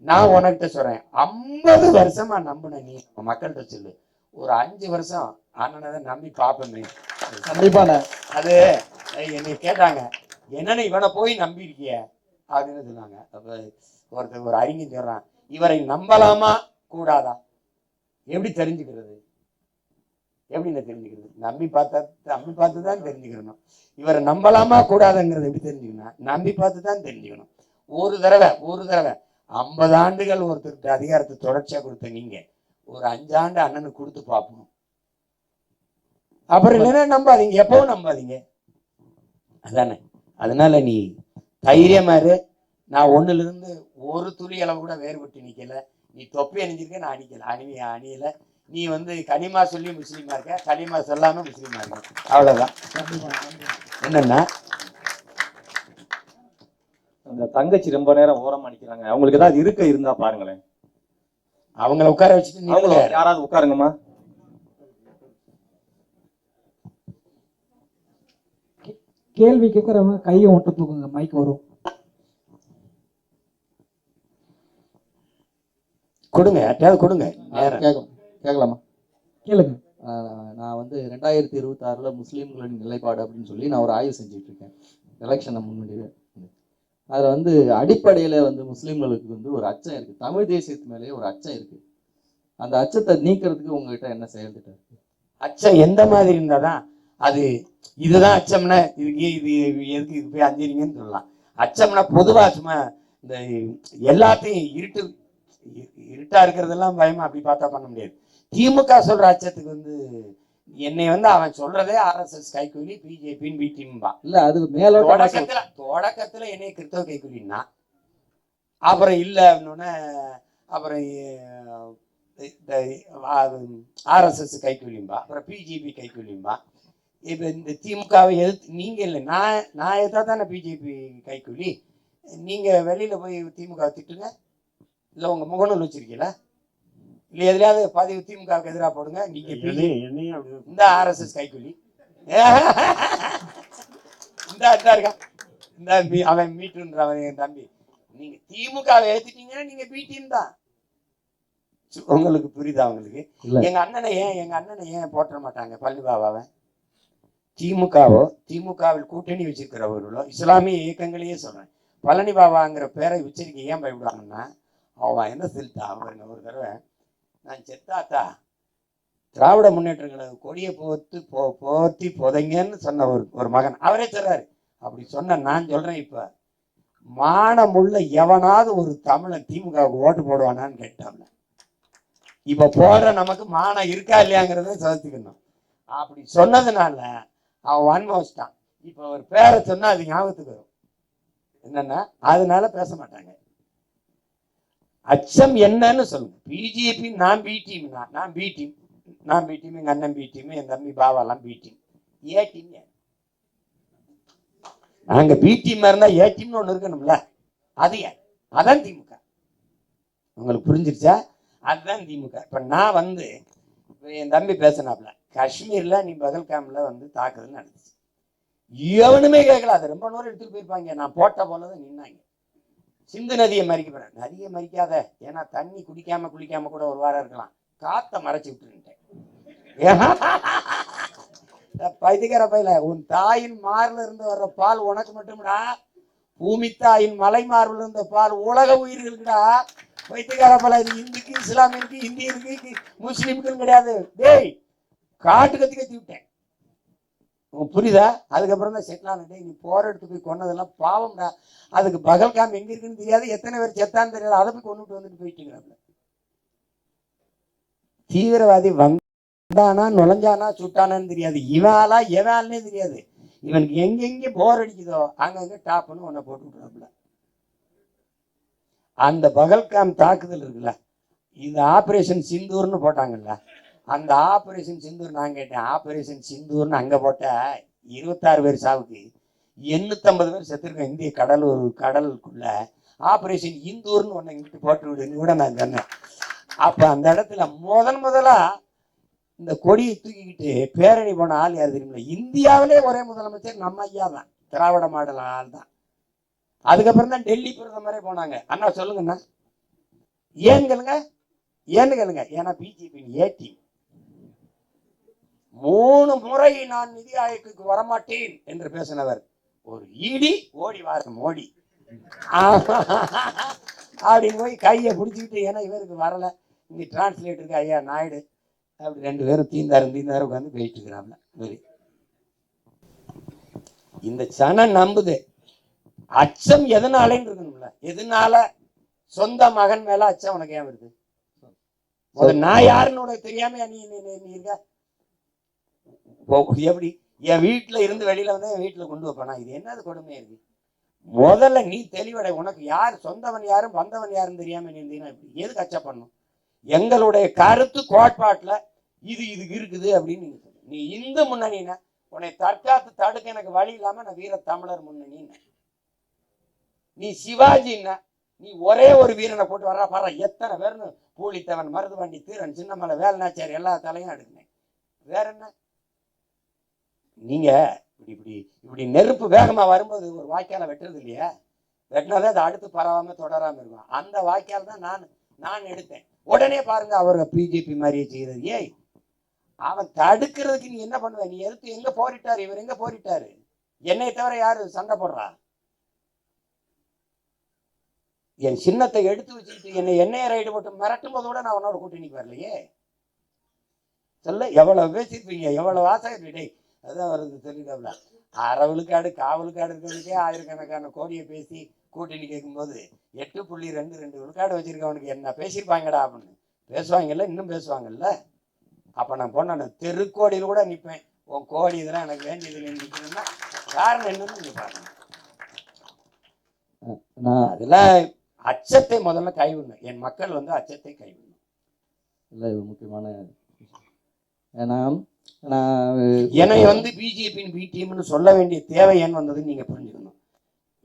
நான் உனக்கிட்ட சொல்றேன், 50 வருஷமா நம்பின நீ மக்கள்கிட்ட சொல்லு, ஒரு 5 வருஷம் அண்ணனை நம்பி பாப்பேன். கண்டிப்பா. அது என்னை கேட்டாங்க, என்னன்னு இவனை போய் நம்பி இருக்கிய அப்படின்னு சொன்னாங்க. அப்ப ஒரு அறிஞர் சொல்றான், இவரை நம்பலாமா கூடாதா? எப்படி தெரிஞ்சுக்கிறது? நம்பி பார்த்து தான் தெரிஞ்சுக்கணும். இவரை நம்பலாமா கூடாதுங்கிறது எப்படி தெரிஞ்சுக்கணும்? நம்பி பார்த்து தான் தெரிஞ்சுக்கணும். ஒரு தடவை 50 ஆண்டுகள் ஒருத்தருக்கு அதிகாரத்தை தொடர்ச்சியா கொடுத்த நீங்க ஒரு 5 ஆண்டு அண்ணனுக்கு கொடுத்து பார்ப்போம். அப்புறம் இல்லைன்னா நம்பாதீங்க, எப்பவும் நம்பாதீங்க. அதானே? அதனால நீ தைரியமா இரு. நான் ஒண்ணுல இருந்து ஒரு துளி அளவு கூட வேறுபட்டு நிக்கல. நீ தொப்பி அணிஞ்சிருக்க, நான் அணியல. நீ களிமா சொல்லி முஸ்லீமா இருக்க, களிமா சொல்லாம முஸ்லீமா இருக்க, அவ்வளவுதான். என்னன்னா அந்த தங்கச்சி ரொம்ப நேரம் ஓரமா நிக்கிறாங்க, அவங்களுக்கு ஏதாவது இருந்தா பாருங்களேன். அவங்கள உட்கார வச்சுட்டு யாராவது உட்காருங்கம்மா. கேள்வி கேட்கறவங்க கையை மட்டும் தூக்குங்க, மைக் வரும். கொடுங்க, யார்ட்டையாவது கொடுங்க. கேட்கலாமா? கேளுங்க. நான் 2026 முஸ்லீம்களின் நிலைப்பாடு அப்படின்னு சொல்லி நான் ஒரு ஆய்வு செஞ்சுட்டு இருக்கேன். எலெக்ஷனை முன்னாடி அதில் வந்து அடிப்படையில் வந்து முஸ்லீம்களுக்கு வந்து ஒரு அச்சம் இருக்குது, தமிழ் தேசியத்து மேலேயே ஒரு அச்சம் இருக்குது. அந்த அச்சத்தை நீக்கிறதுக்கு உங்ககிட்ட என்ன செயல் திட்டம் இருக்கு? அச்சம் எந்த மாதிரி இருந்தாதான் அது இதுதான் அச்சம்னா இதுக்கு இது எதுக்கு இது போய் அஞ்சிருங்கன்னு சொல்லலாம். அச்சம்னா பொதுவா சும்மா இந்த எல்லாத்தையும் இருட்டா இருக்கிறதெல்லாம் பயமா அப்படி பார்த்தா பண்ண முடியாது. திமுக சொல்ற அச்சத்துக்கு வந்து என்னை வந்து அவன் சொல்றதே RSS கைக்கூலி, பிஜேபின்னு பிடிம்பா. இல்ல அது மேலோட்டமா தொடக்கத்துல என்னை கிறிஸ்தவ கைக்கூலின்னா, அப்புறம் இல்ல அப்படின்னோடனே அப்புறம் RSS கைக்கூலிம்பா, அப்புறம் பிஜேபி கைக்கூலிம்பா. இப்ப இந்த திமுகவை எதிர்த்து நீங்க இல்லை, நான் எதிர்த்தா தானே பிஜேபி கைக்கூலி. நீங்க வெளியில போய் திமுக திட்டுங்க, இல்ல உங்க முகநூல் வச்சிருக்கீங்களா, இல்ல எதுலையாவது பதிவு திமுகவுக்கு எதிராக போடுங்க. நீங்க இந்த RSS கைக்கூலி இந்த இருக்கா, இந்த அவன் மீட்டுன்றவன் என் தம்பி. நீங்க திமுகவை ஏத்துட்டீங்கன்னா நீங்க பி டீம் தான். உங்களுக்கு புரியுதா? உங்களுக்கு எங்க அண்ணனை ஏன் போட்ட மாட்டாங்க பழனிபாபாவை? திமுகவில் கூட்டணி வச்சிருக்கிறவர்களோ இஸ்லாமிய இயக்கங்களையே சொல்றேன், பழனி பாபாங்கிற பேரை உச்சரிக்க ஏன் பயப்படுவாங்கன்னா, அவன் என்ன சொல்லிட்டா அவருங்க ஒரு தடவை, நான் செத்தாத்தா திராவிட முன்னேற்ற கழக கொடியை போத்தி புதைங்கன்னு சொன்ன ஒரு மகன் அவரே சொல்றாரு. அப்படி சொன்ன நான் சொல்றேன், இப்ப மானமுள்ள எவனாவது ஒரு தமிழன் திமுகவுக்கு ஓட்டு போடுவானான்னு கேட்டாங்க. இப்ப போடுற நமக்கு மானம் இருக்கா இல்லையாங்கிறத சோதிக்கணும். அப்படி சொன்னதுனால அவன் வன்மோச்சிட்டான். இப்ப ஒரு பேரை சொன்னா அது ஞாபகத்துக்கு வரும். என்னன்னா அதனால பேச மாட்டாங்க. அச்சம் என்னன்னு சொல்லுங்க. பிஜேபி நான் பி டீம், எங்க அண்ணன் பி டீம், என் தம்பி பாவாலாம் பி டீம். ஏ டீம் நாங்க பி டீம் இருந்தா ஏ டீம்னு ஒண்ணு இருக்கணும்ல, அது அதான் திமுக. உங்களுக்கு புரிஞ்சிருச்சா? அதுதான் திமுக. இப்ப நான் வந்து என் தம்பி பேசினாப்ல, காஷ்மீர்ல நீ பகல்காம்ல வந்து தாக்குதல் நடந்துச்சு, எவனுமே கேட்கல. அதை ரொம்ப நேரம் எடுத்துட்டு போயிருப்பாங்க. நான் போட்ட போலதான் நின்னாங்க. சிந்து நதியை மறிக்க போறேன், நதியை மறிக்காத, ஏன்னா தண்ணி குடிக்காம குளிக்காம கூட ஒரு வாரம் இருக்கலாம், காத்த மறைச்சு விட்டுருட்டேன். பைத்தியக்கார பையில, உன் தாயின் மார்ல இருந்து வர்ற பால் உனக்கு மட்டும்டா, பூமி தாயின் மலை மார்பில் இருந்த பால் உலக உயிர்களுக்குடா. பைத்தியக்கார பையில, இது இந்துக்கு, இஸ்லாமியருக்கு, இந்தியருக்கு, முஸ்லீமுக்கும் கிடையாது. டேய் காட்டு கத்தி விட்டேன், புரியுதா? அதுக்கப்புறம் தான் செட்டில் ஆனேன். நீ போற இடத்துக்கு போய் கொன்னதெல்லாம் பாவம்டா. அதுக்கு பகல்காம் எங்க இருக்குன்னு தெரியாது, எத்தனை பேர் செத்தான்னு தெரியாது, அதை போய் கொண்டுட்டு வந்துட்டு போயிட்டு. தீவிரவாதி வந்தானா நுழைஞ்சானா சுட்டானான்னு தெரியாது, இவாளா எவாள்னே தெரியாது. இவனுக்கு எங்கெங்க போர் அடிக்குதோ அங்கங்க டாப்னு ஒன்ன போட்டு விட்டுறாப்புல. அந்த பகல்காம் தாக்குதல் இருக்குல்ல, இது ஆபரேஷன் சிந்தூர்னு போட்டாங்கல்ல, அந்த ஆபரேஷன் சிந்தூர் நான் கேட்டேன், ஆபரேஷன் சிந்தூர்னு அங்க போட்ட 26 பேர் சாவுக்கு 850 பேர் செத்துருக்கேன் இந்திய கடலுக்குள்ள. ஆபரேஷன் இந்தூர்னு ஒன்னு இங்கிட்டு போட்டு விடுன்னு கூட நான் சொன்னேன். அப்ப அந்த இடத்துல முதலா இந்த கொடியை தூக்கிக்கிட்டு பேரணி போன ஆள் யாரு தெரியுமில்ல? இந்தியாவிலே ஒரே முதலமைச்சர் நம்ம ஐயா தான், திராவிட மாடல் ஆள் தான். அதுக்கப்புறம் தான் டெல்லி பிரதமரே போனாங்க. அண்ணா சொல்லுங்கண்ணா, ஏன்னு கேளுங்க. ஏன்னா பிஜேபி ஏடி 3 முறை நான் நிதி ஆயோக்கு வரமாட்டேன் என்று பேசினவர் ஒரு ஈடி ஓடி வாரு மோடி அப்படின்னு போய் கையை பிடிச்சிக்கிட்டு, ஏன்னா இவருக்கு வரல, இங்க டிரான்ஸ்லேட்டருக்கு ஐயா நாயுடு, அப்படி 2 பேரும் தீந்தாரும் உட்காந்து போயிட்டு இருக்கிறாங்க. இந்த சனம் நம்புது. அச்சம் எதனாலேன்னு இருக்கணும்ல, எதனால சொந்த மகன் மேல அச்சம் உனக்கு ஏன் வருது? நான் யாருன்னு உனக்கு தெரியாம நீ இருக்க? எப்படி என் வீட்டுல இருந்து வெளியில வந்து என் வீட்டுல கொண்டு வைப்பானா? இது என்னது கொடுமையா இருக்கு? முதல்ல நீ தெளிவடை. உனக்கு யார் சொந்தவன் யாரும் வந்தவன் யாரும் தெரியாம நீ இருந்தீங்கன்னா எதுக்கு அச்சப்படணும்? எங்களுடைய கருத்து கோட்பாட்டுல இது இருக்குது அப்படின்னு நீங்க சொல்லு. நீ இந்து முன்னணின்னா உன்னை தற்காத்து தடுக்க எனக்கு வழி இல்லாம நான் வீர தமிழர் முன்னணின்னு. நீ சிவாஜின்னா நீ ஒரே ஒரு வீரனை போட்டு வர்ற எத்தனை பேர்னு பூலித்தவன், மருதுவண்டி, தீரன், சின்னமலை, வேலுநாச்சியார் எல்லா தலையும் எடுக்கணும். வேற என்ன? நீங்க இப்படி நெருப்பு வேகமா வரும்போது ஒரு வாய்க்கால வெட்டுறது இல்லையா? வெட்டினாதான் அதை அடுத்து பரவாம தொடராம இருக்கும். அந்த வாய்க்கால் தான் நான் எடுத்தேன். உடனே பாருங்க அவர் பிஜேபி மாதிரியே செய்யறது. ஏய், அவன் தடுக்கிறதுக்கு நீ என்ன பண்ணுவ? நீ எதுக்கு எங்க போரிட்டாரு? இவர் எங்க போரிட்டாரு? என்னை தவிர யாரு சண்டை போடுறா? என் சின்னத்தை எடுத்து வச்சுக்கிட்டு என்னை எண்ணெயை ரைடு போட்டு மிரட்டும் போது கூட நான் அவனோட கூட்டணிக்கு வரலையே. சொல்ல எவ்வளவு பேசியிருப்பீங்க, எவ்வளவு ஆசை. அதான் வருது சொல்லிட்டாப்ல, அறவலுக்காடு காவலுக்காடு இருக்கிறதுக்கே ஆயிரக்கணக்கான கோடியை பேசி கூட்டணி கேட்கும்போது 8.22 விழுக்காடு வச்சிருக்கவனுக்கு என்ன பேசியிருப்பாங்கடா அப்படின்னு பேசுவாங்கல்ல, இன்னும் பேசுவாங்கல்ல. அப்போ நான் போன தெருக்கோடியில் கூட நிற்பேன். உன் கோடி இதெல்லாம் எனக்கு வேண்டியதில்லை நிற்கணும்னா காரணம் என்னன்னு நீங்க பாருங்க. அதெல்லாம் அச்சத்தை முதல்ல கைவிடணும். என் மக்கள் வந்து அச்சத்தை கைவிடணும். இல்லை, இது முக்கியமான ஏன்னா நான் என்னை வந்து பிஜேபியின் பி டீம்னு சொல்ல வேண்டிய தேவை ஏன் வந்ததுன்னு நீங்க புரிஞ்சுக்கணும்.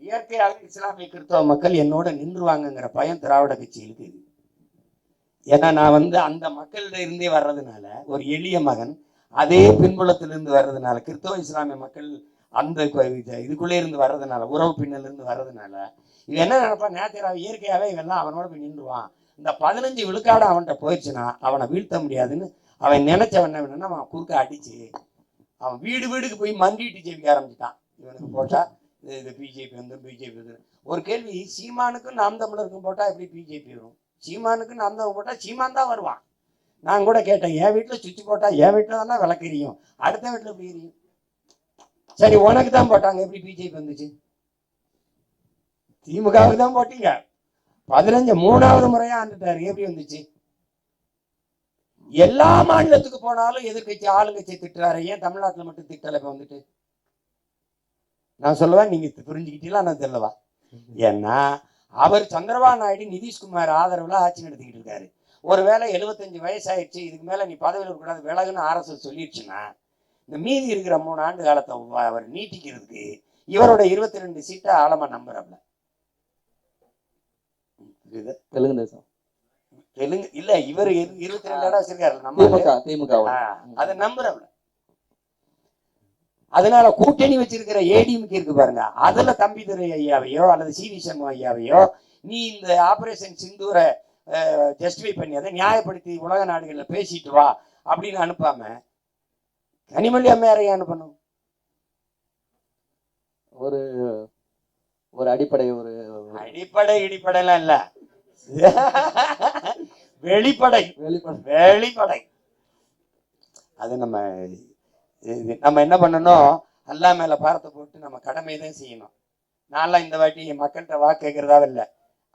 இயற்கையாக இஸ்லாமிய கிறிஸ்தவ மக்கள் என்னோட நின்றுவாங்கங்கிற பயம் திராவிட கட்சிகளுக்கு இருக்கு. ஏன்னா நான் வந்து அந்த மக்களிட இருந்தே வர்றதுனால, ஒரு எளிய மகன் அதே பின்புலத்திலிருந்து வர்றதுனால, கிறிஸ்தவ இஸ்லாமிய மக்கள் அந்த இதுக்குள்ளே இருந்து வர்றதுனால, உறவு பின்னலிருந்து வர்றதுனால இது என்ன நினைப்பா, நேத்திராவை இயற்கையாகவே இவெல்லாம் அவனோட போய் நின்றுவான், இந்த 15 விழுக்காடு அவன்கிட்ட போயிடுச்சுன்னா அவனை வீழ்த்த முடியாதுன்னு அவன் நினைச்சவன் என்ன, அவன் குறுக்க அடிச்சு அவன் வீடு வீடுக்கு போய் மண்டிட்டு ஜெயிக்க ஆரம்பிச்சுட்டான். இவனுக்கு போட்டா இது பிஜேபி வந்து பிஜேபி வந்து. ஒரு கேள்வி, சீமானுக்கும் நாம் தமிழருக்கும் போட்டா எப்படி பிஜேபி வரும்? சீமானுக்கும் நாம் தமிழ் போட்டா சீமான் தான் வருவான். நான் கூட கேட்டேன், என் வீட்டில் சுவிட்ச் போட்டா என் வீட்டில் தானே விளக்கு எரியும், அடுத்த வீட்டில் எப்படி எரியும்? சரி, உனக்கு தான் போட்டாங்க, எப்படி பிஜேபி வந்துச்சு? திமுகவுக்கு தான் போட்டீங்க, 3வது முறையா ஆண்டுட்டாரு, எப்படி வந்துச்சு? எல்லா மாநிலத்துக்கு போனாலும் எதிர்கட்சி ஆளுங்கட்சி திட்டுறாரு, ஏன் தமிழ்நாட்டில் மட்டும் திட்டலை? இப்ப வந்துட்டு நான் சொல்லுவேன், நீங்க புரிஞ்சுக்கிட்டீங்களா? நான் சொல்லவா? ஏன்னா அவர் சந்திரபாபு நாயுடு நிதிஷ்குமார் ஆதரவுல ஆட்சி நடத்திக்கிட்டு இருக்காரு. ஒருவேளை 75 வயசாயிடுச்சு, இதுக்கு மேல நீ பதவியில் இருக்கக்கூடாது, விலகுன்னு RSS சொல்லிடுச்சுன்னா, இந்த மீதி இருக்கிற 3 ஆண்டு காலத்தை அவர் நீட்டிக்கிறதுக்கு இவரோட 22 சீட்டை ஆழமா நம்புறப்ப தெலுங்கு தேசம் தெலுங்கு இல்ல, இவர் 22 இடம் வச்சிருக்காரு திமுக, அதை நம்புறப்ப. அதனால கூட்டணி வச்சிருக்கிற ஏடிஎம்கே இருக்கு பாருங்க, அதுல தம்பிதுரை ஐயாவையோ அல்லது சிவி சண்முகம் ஐயாவையோ நீ இந்த ஆபரேஷன் சிந்தூரை ஜஸ்டிஃபை பண்ணி அதை நியாயப்படுத்தி உலக நாடுகள்ல பேசிட்டு வா அப்படின்னு அனுப்பாம கனிமொழி அம்மையாரையும் அனுப்பணும். ஒரு ஒரு அடிப்படை இடிப்படைலாம் இல்ல, வெளிப்படை. அது நம்ம என்ன பண்ணணும், அல்லா மேல பாரத்தை போட்டு நம்ம கடமையை தான் செய்யணும். நான்லாம் இந்த வாட்டி என் மக்கள்கிட்ட வாக்கு கேட்கறதா இல்லை,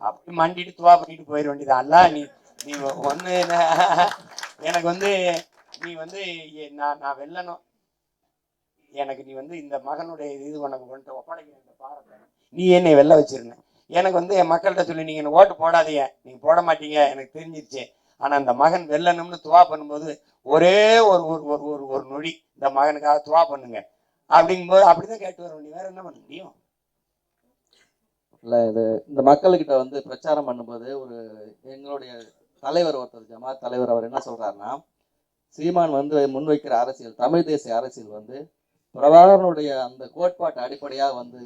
அப்படி மண்டிட்டு துவா பண்ணிட்டு போயிட வேண்டியது. அல்லா நீ ஒன்று எனக்கு வந்து நீ வந்து நான் வெல்லணும், எனக்கு நீ வந்து இந்த மகனுடைய இது உனக்கு கொண்டு ஒப்படைக்கிற இந்த பாரத்தை நீ என்னை வெல்ல வச்சிருங்க. எனக்கு வந்து என் மக்கள்கிட்ட சொல்லி நீங்க என்ன ஓட்டு போடாதீங்க, நீங்க போட மாட்டீங்க எனக்கு தெரிஞ்சிருச்சு, ஆனா அந்த மகன் வெல்லணும்னு துவா பண்ணும்போது ஒரே ஒரு நொடி இந்த மகனுக்காக துவா பண்ணுங்க அப்படிங்கும்போது அப்படிதான் கேட்டு வர வேண்டிய, வேற என்ன பண்ண முடியும்? இல்லை, இது இந்த மக்கள்கிட்ட வந்து பிரச்சாரம் பண்ணும்போது ஒரு எங்களுடைய தலைவர் ஒருத்தர், ஜமாத் தலைவர், அவர் என்ன சொல்றாருன்னா, சீமான் வந்து முன்வைக்கிற அரசியல், தமிழ் தேசிய அரசியல் வந்து பிரபாகரனுடைய அந்த கோட்பாட்டு அடிப்படையாக வந்து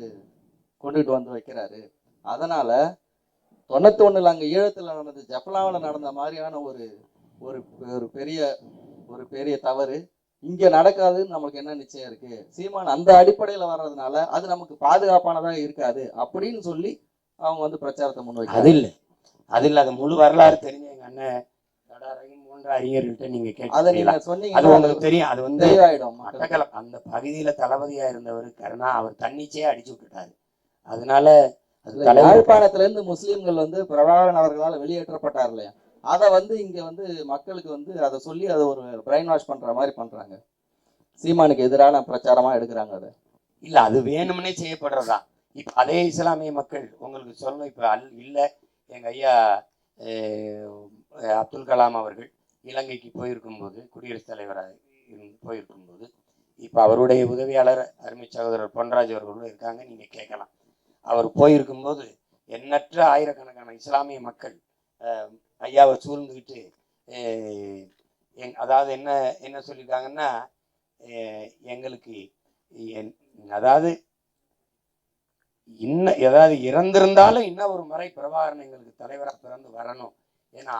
கொண்டுகிட்டு வந்து வைக்கிறாரு. அதனால 91 அங்கே ஈழத்தில் நடந்த, ஜப்லாவில் நடந்த மாதிரியான ஒரு பெரிய தவறு இங்கே நடக்காதுன்னு நமக்கு என்ன நிச்சயம் இருக்கு? சீமான் அந்த அடிப்படையில் வர்றதுனால அது நமக்கு பாதுகாப்பானதாக இருக்காது அப்படின்னு சொல்லி அவங்க வந்து பிரச்சாரத்தை முன்வைக்க. அது இல்லை, அது முழு வரலாறு தெரிஞ்ச எங்க அண்ணன் போன்ற அறிஞர்கள்ட்ட நீங்க கேட்டு அது உங்களுக்கு தெரியும். அது வந்து மட்டக்களப்பு அந்த பகுதியில தளபதியா இருந்தவர் கருணா, அவர் தன்னிச்சையா அடிச்சு விட்டுட்டாரு. அதனால யாழ்ப்பாணத்துல இருந்து முஸ்லீம்கள் வந்து பிரபாகரன் அவர்களால் வெளியேற்றப்பட்டார் இல்லையா, அதை வந்து இங்க வந்து மக்களுக்கு வந்து அதை சொல்லி அதை ஒரு பிரைன் வாஷ் பண்ற மாதிரி பண்றாங்க, சீமானுக்கு எதிரான பிரச்சாரமா எடுக்கிறாங்க. அதை இல்ல, அது வேணும்னே செய்யப்படுறதா. இப்ப அதே இஸ்லாமிய மக்கள் உங்களுக்கு சொல்லணும், இப்ப இல்ல எங்க ஐயா அப்துல் கலாம் அவர்கள் இலங்கைக்கு போயிருக்கும்போது, குடியரசுத் தலைவராக போயிருக்கும்போது, இப்ப அவருடைய உதவியாளர் அருமை சகோதரர் பொன்ராஜ் அவர்களும் இருக்காங்க, நீங்க கேட்கலாம். அவர் போயிருக்கும்போது எண்ணற்ற ஆயிரக்கணக்கான இஸ்லாமிய மக்கள் ஐயாவை சூழ்ந்துக்கிட்டு அதாவது என்ன சொல்லியிருக்காங்கன்னா, எங்களுக்கு அதாவது ஏதாவது இறந்திருந்தாலும் இன்னும் ஒரு முறை பிரபாகரன் எங்களுக்கு தலைவராக பிறந்து வரணும், ஏன்னா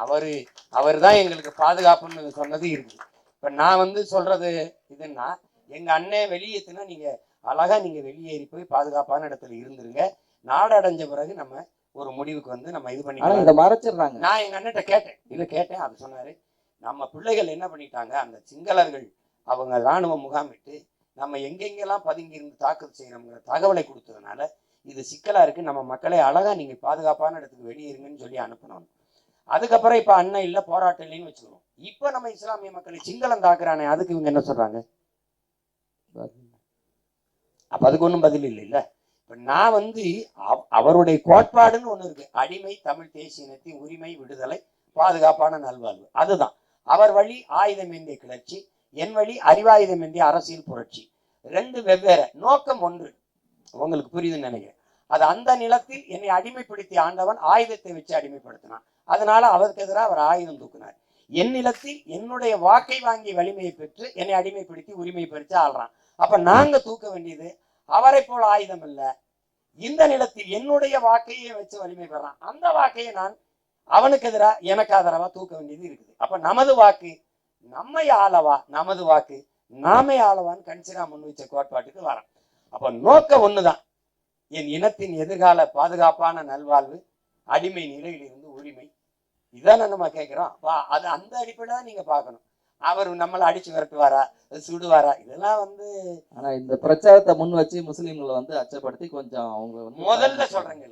அவர் தான் எங்களுக்கு பாதுகாப்புன்னு சொன்னது இருக்குது. இப்போ நான் வந்து சொல்றது இதுன்னா, எங்க அண்ணன் வெளியேற்றினா நீங்க அழகா நீங்க வெளியேறி போய் பாதுகாப்பான இடத்துல இருந்துருங்க, நாடு அடைஞ்ச பிறகு நம்ம ஒரு முடிவுக்கு வந்து நம்ம இது ஆனா இதை பண்ணி மறைச்சிடுறாங்க. நான் எங்க அண்ணன்ட்ட கேட்டேன் அது சொன்னாரு, நம்ம பிள்ளைகள் என்ன பண்ணிட்டாங்க, அந்த சிங்களர்கள் அவங்க இராணுவ முகாமிட்டு நம்ம எங்கெங்கெல்லாம் பதுங்கி இருந்து தாக்குதல் செய்யறோம்ங்கிற தகவலை கொடுத்ததுனால இது சிக்கலா இருக்கு, நம்ம மக்களை அழகா நீங்க பாதுகாப்பான இடத்துக்கு வெளியேறுங்கன்னு சொல்லி அனுப்பணும். அதுக்கப்புறம் இப்ப அண்ணன் இல்ல போராட்டம் இல்லைன்னு வச்சுக்கிறோம். இப்ப நம்ம இஸ்லாமிய மக்களை சிங்களம் தாக்குறானே, அதுக்கு இவங்க என்ன சொல்றாங்க? அப்ப அதுக்கு ஒன்றும் பதில் இல்லை இல்ல. இப்ப நான் வந்து அவருடைய கோட்பாடுன்னு ஒண்ணு இருக்கு, அடிமை தமிழ் தேசிய இனத்தின் உரிமை விடுதலை பாதுகாப்பான நல்வாழ்வு. அதுதான் அவர் வழி ஆயுதம் ஏந்திய கிளர்ச்சி, என் வழி அறிவாயுதம் ஏந்திய அரசியல் புரட்சி. ரெண்டு வெவ்வேறு நோக்கம் ஒன்று, உங்களுக்கு புரியுதுன்னு நினைக்கிறேன். அது அந்த நிலத்தில் என்னை அடிமைப்படுத்திய ஆண்டவன் ஆயுதத்தை வச்சு அடிமைப்படுத்தினான், அதனால அவருக்கு எதிராக அவர் ஆயுதம் தூக்கினார். என் நிலத்தில் என்னுடைய வாக்கை வாங்கி வலிமையை பெற்று என்னை அடிமைப்படுத்தி உரிமையை பறித்து ஆள்றான். அப்ப நாங்க தூக்க வேண்டியது அவரை போல ஆயுதம் இல்ல, இந்த நிலத்தில் என்னுடைய வாக்கையே வச்சு வலிமை பெறான், அந்த வாக்கையை நான் அவனுக்கு எதிராக எனக்கு ஆதரவா தூக்க வேண்டியது இருக்குது. அப்ப நமது வாக்கு நம்மை ஆளவா, நமது வாக்கு நாமே ஆளவான்னு கன்சிரா முன் வச்ச கோட்பாட்டுக்கு வரான். அப்ப நோக்கம் ஒண்ணுதான், என் இனத்தின் எதிர்கால பாதுகாப்பான நல்வாழ்வு, அடிமை நிலையிலிருந்து உரிமை. இதானே நம்ம கேட்கிறோம். அது அந்த அடிப்படையில நீங்க பார்க்கணும். அவர் நம்மளை அடிச்சு விரட்டுவாரா, சுடுவாரா, இதெல்லாம் வந்து. ஆனா இந்த பிரச்சாரத்தை முன் வச்சு முஸ்லீம்களை வந்து அச்சப்படுத்தி கொஞ்சம் அவங்க வந்து முதல்ல சொல்றேங்க,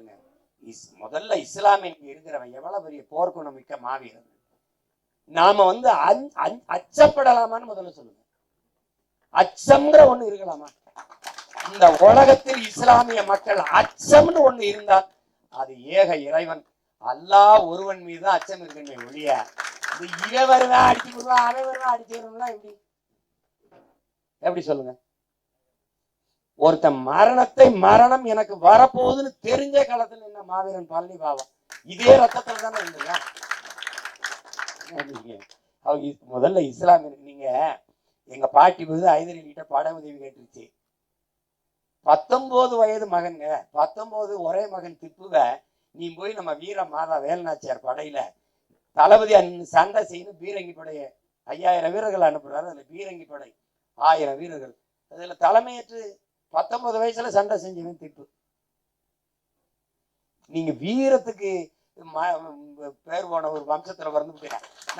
முதல்ல இஸ்லாமிய இருக்கிறவன் எவ்வளவு பெரிய போர்க்குணம் மிக்க மாவீரன். நாம வந்து அச்சப்படலாமான்னு முதல்ல சொல்லுங்க. அச்சம்ங்கிற ஒண்ணு இருக்கலாமா? இந்த உலகத்தில் இஸ்லாமிய மக்கள் அச்சம்னு ஒண்ணு இருந்தால் அது ஏக இறைவன் அல்லாஹ் ஒருவன் மீது அச்சம் இருக்குன்னு ஒழிய இவன் வருவேன் அடிச்சு விடுவான், அவன் வருவேன் அடிச்சு விடுவான், எப்படி சொல்லுங்க? ஒருத்தன் மரணம் எனக்கு வரப்போகுதுன்னு தெரிஞ்ச காலத்துல என்ன மாவீரன் பழனி பாவா இதே ரத்தத்துல தானே இருந்தீங்க. முதல்ல இஸ்லாமிய நீங்க எங்க பாட்டி போது ஐதரி கிட்ட பட உதவி கேட்டுருச்சு. 19 வயது மகன்க, 19 ஒரே மகன் திப்புவ நீ போய் நம்ம வீர மாதா வேலுநாச்சியார் படையில தளபதி சண்டை செய்யணும், பீரங்கி படைய 5000 வீரர்கள் அனுப்புறாரு. அதுல பீரங்கி படை 1000 வீரர்கள், அதுல தலைமையேற்று 19 வயசுல சண்டை செஞ்சவன் திப்பு. நீங்க வீரத்துக்கு பேர் போன ஒரு வம்சத்துல வந்து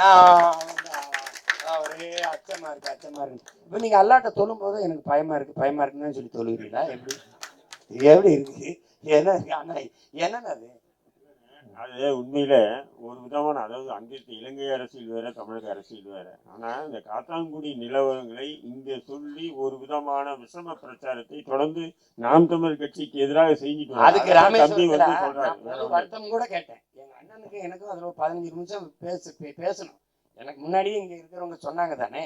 நான் ஒரே அச்சமா இருக்கு. இப்ப நீங்க அல்லாட்ட சொல்லும் போது எனக்கு பயமா இருக்குன்னு சொல்லி சொல்லுவீங்களா? எப்படி இருக்கு? என்ன அது அது உண்மையில ஒரு விதமான, அதாவது அங்கிருக்க இலங்கை அரசியல் வேற, தமிழக அரசியல் வேற. ஆனா இந்த காத்தான்குடி நிலவரங்களை இங்க சொல்லி ஒரு விதமான விஷம பிரச்சாரத்தை தொடர்ந்து நாம் தமிழர் கட்சிக்கு எதிராக செஞ்சுட்டு அதுக்கு ராமேஸ்வரத்துல வருத்தம் கூட கேட்டேன். எங்க அண்ணனுக்கு எனக்கும் அதுல ஒரு 15 நிமிஷம் பேசணும். எனக்கு முன்னாடியே இங்க இருக்கிறவங்க சொன்னாங்க தானே,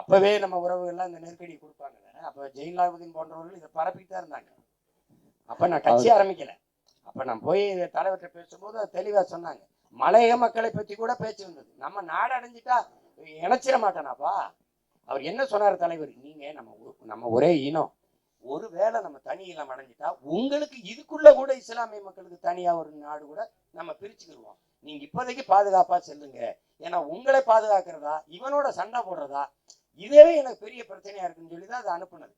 அப்பவே நம்ம உறவுகள்லாம் இந்த நெருக்கடி கொடுப்பாங்க தானே. அப்ப ஜெயிலாவுதீன் போன்றவர்கள் இதை பரப்பிட்டு தான் இருந்தாங்க. அப்ப நான் கட்சி ஆரம்பிக்கல. அப்ப நான் போய் தலைவர்கிட்ட பேசும்போது அது தெளிவா சொன்னாங்க. மலையக மக்களை பத்தி கூட பேச்சு வந்தது. நம்ம நாடு அடைஞ்சிட்டா இணைச்சிட மாட்டானாப்பா. அவர் என்ன சொன்னார் தலைவர், நீங்க நம்ம ஒரே இனம், ஒருவேளை நம்ம தனி இனம் அடைஞ்சிட்டா உங்களுக்கு இதுக்குள்ள கூட இஸ்லாமிய மக்களுக்கு தனியா ஒரு நாடு கூட நம்ம பிரிச்சுக்கிடுவோம். நீங்க இப்போதைக்கு பாதுகாப்பா செல்லுங்க, ஏன்னா உங்களை பாதுகாக்கிறதா இவனோட சண்டை போடுறதா இதே எனக்கு பெரிய பிரச்சனையா இருக்குன்னு சொல்லிதான் அதை அனுப்புனது.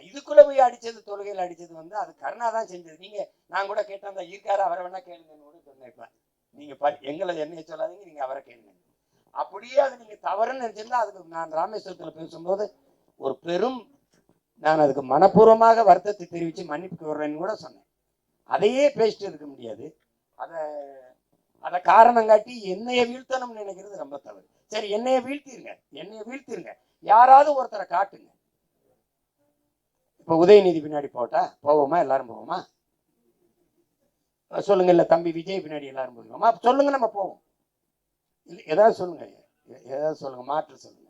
இதுக்குள்ள போய் அடிச்சது, தொழுகையில் அடிச்சது வந்து அது கருணா தான் செஞ்சது. நீங்க நான் கூட கேட்டேன், அந்த இருக்காரு அவரை வேணா கேளுங்கன்னு கூட சொன்னேன். இப்ப நீங்க எங்களை என்னைய சொல்லாதீங்க, நீங்க அவரை கேளுங்க. அப்படியே அது நீங்க தவறுன்னு நினைச்சிருந்தா அதுக்கு நான் ராமேஸ்வரத்துல பேசும்போது ஒரு பெரும், நான் அதுக்கு மனப்பூர்வமாக வருத்தத்தை தெரிவித்து மன்னிப்பு வர்றேன்னு கூட சொன்னேன். அதையே பேசிட்டு இருக்க முடியாது. அதை காரணம் காட்டி என்னைய வீழ்த்தணும்னு நினைக்கிறது ரொம்ப தவறு. சரி, என்னைய வீழ்த்திருங்க, யாராவது ஒருத்தரை காட்டுங்க. இப்ப உதயநிதி பின்னாடி போவோமா? எல்லாரும் போவோமா? சொல்லுங்க. இல்ல தம்பி விஜய் பின்னாடி எல்லாரும் போவோமா? சொல்லுங்க, நம்ம போவோம். இல்லை ஏதாவது சொல்லுங்க, மாற்று சொல்லுங்க.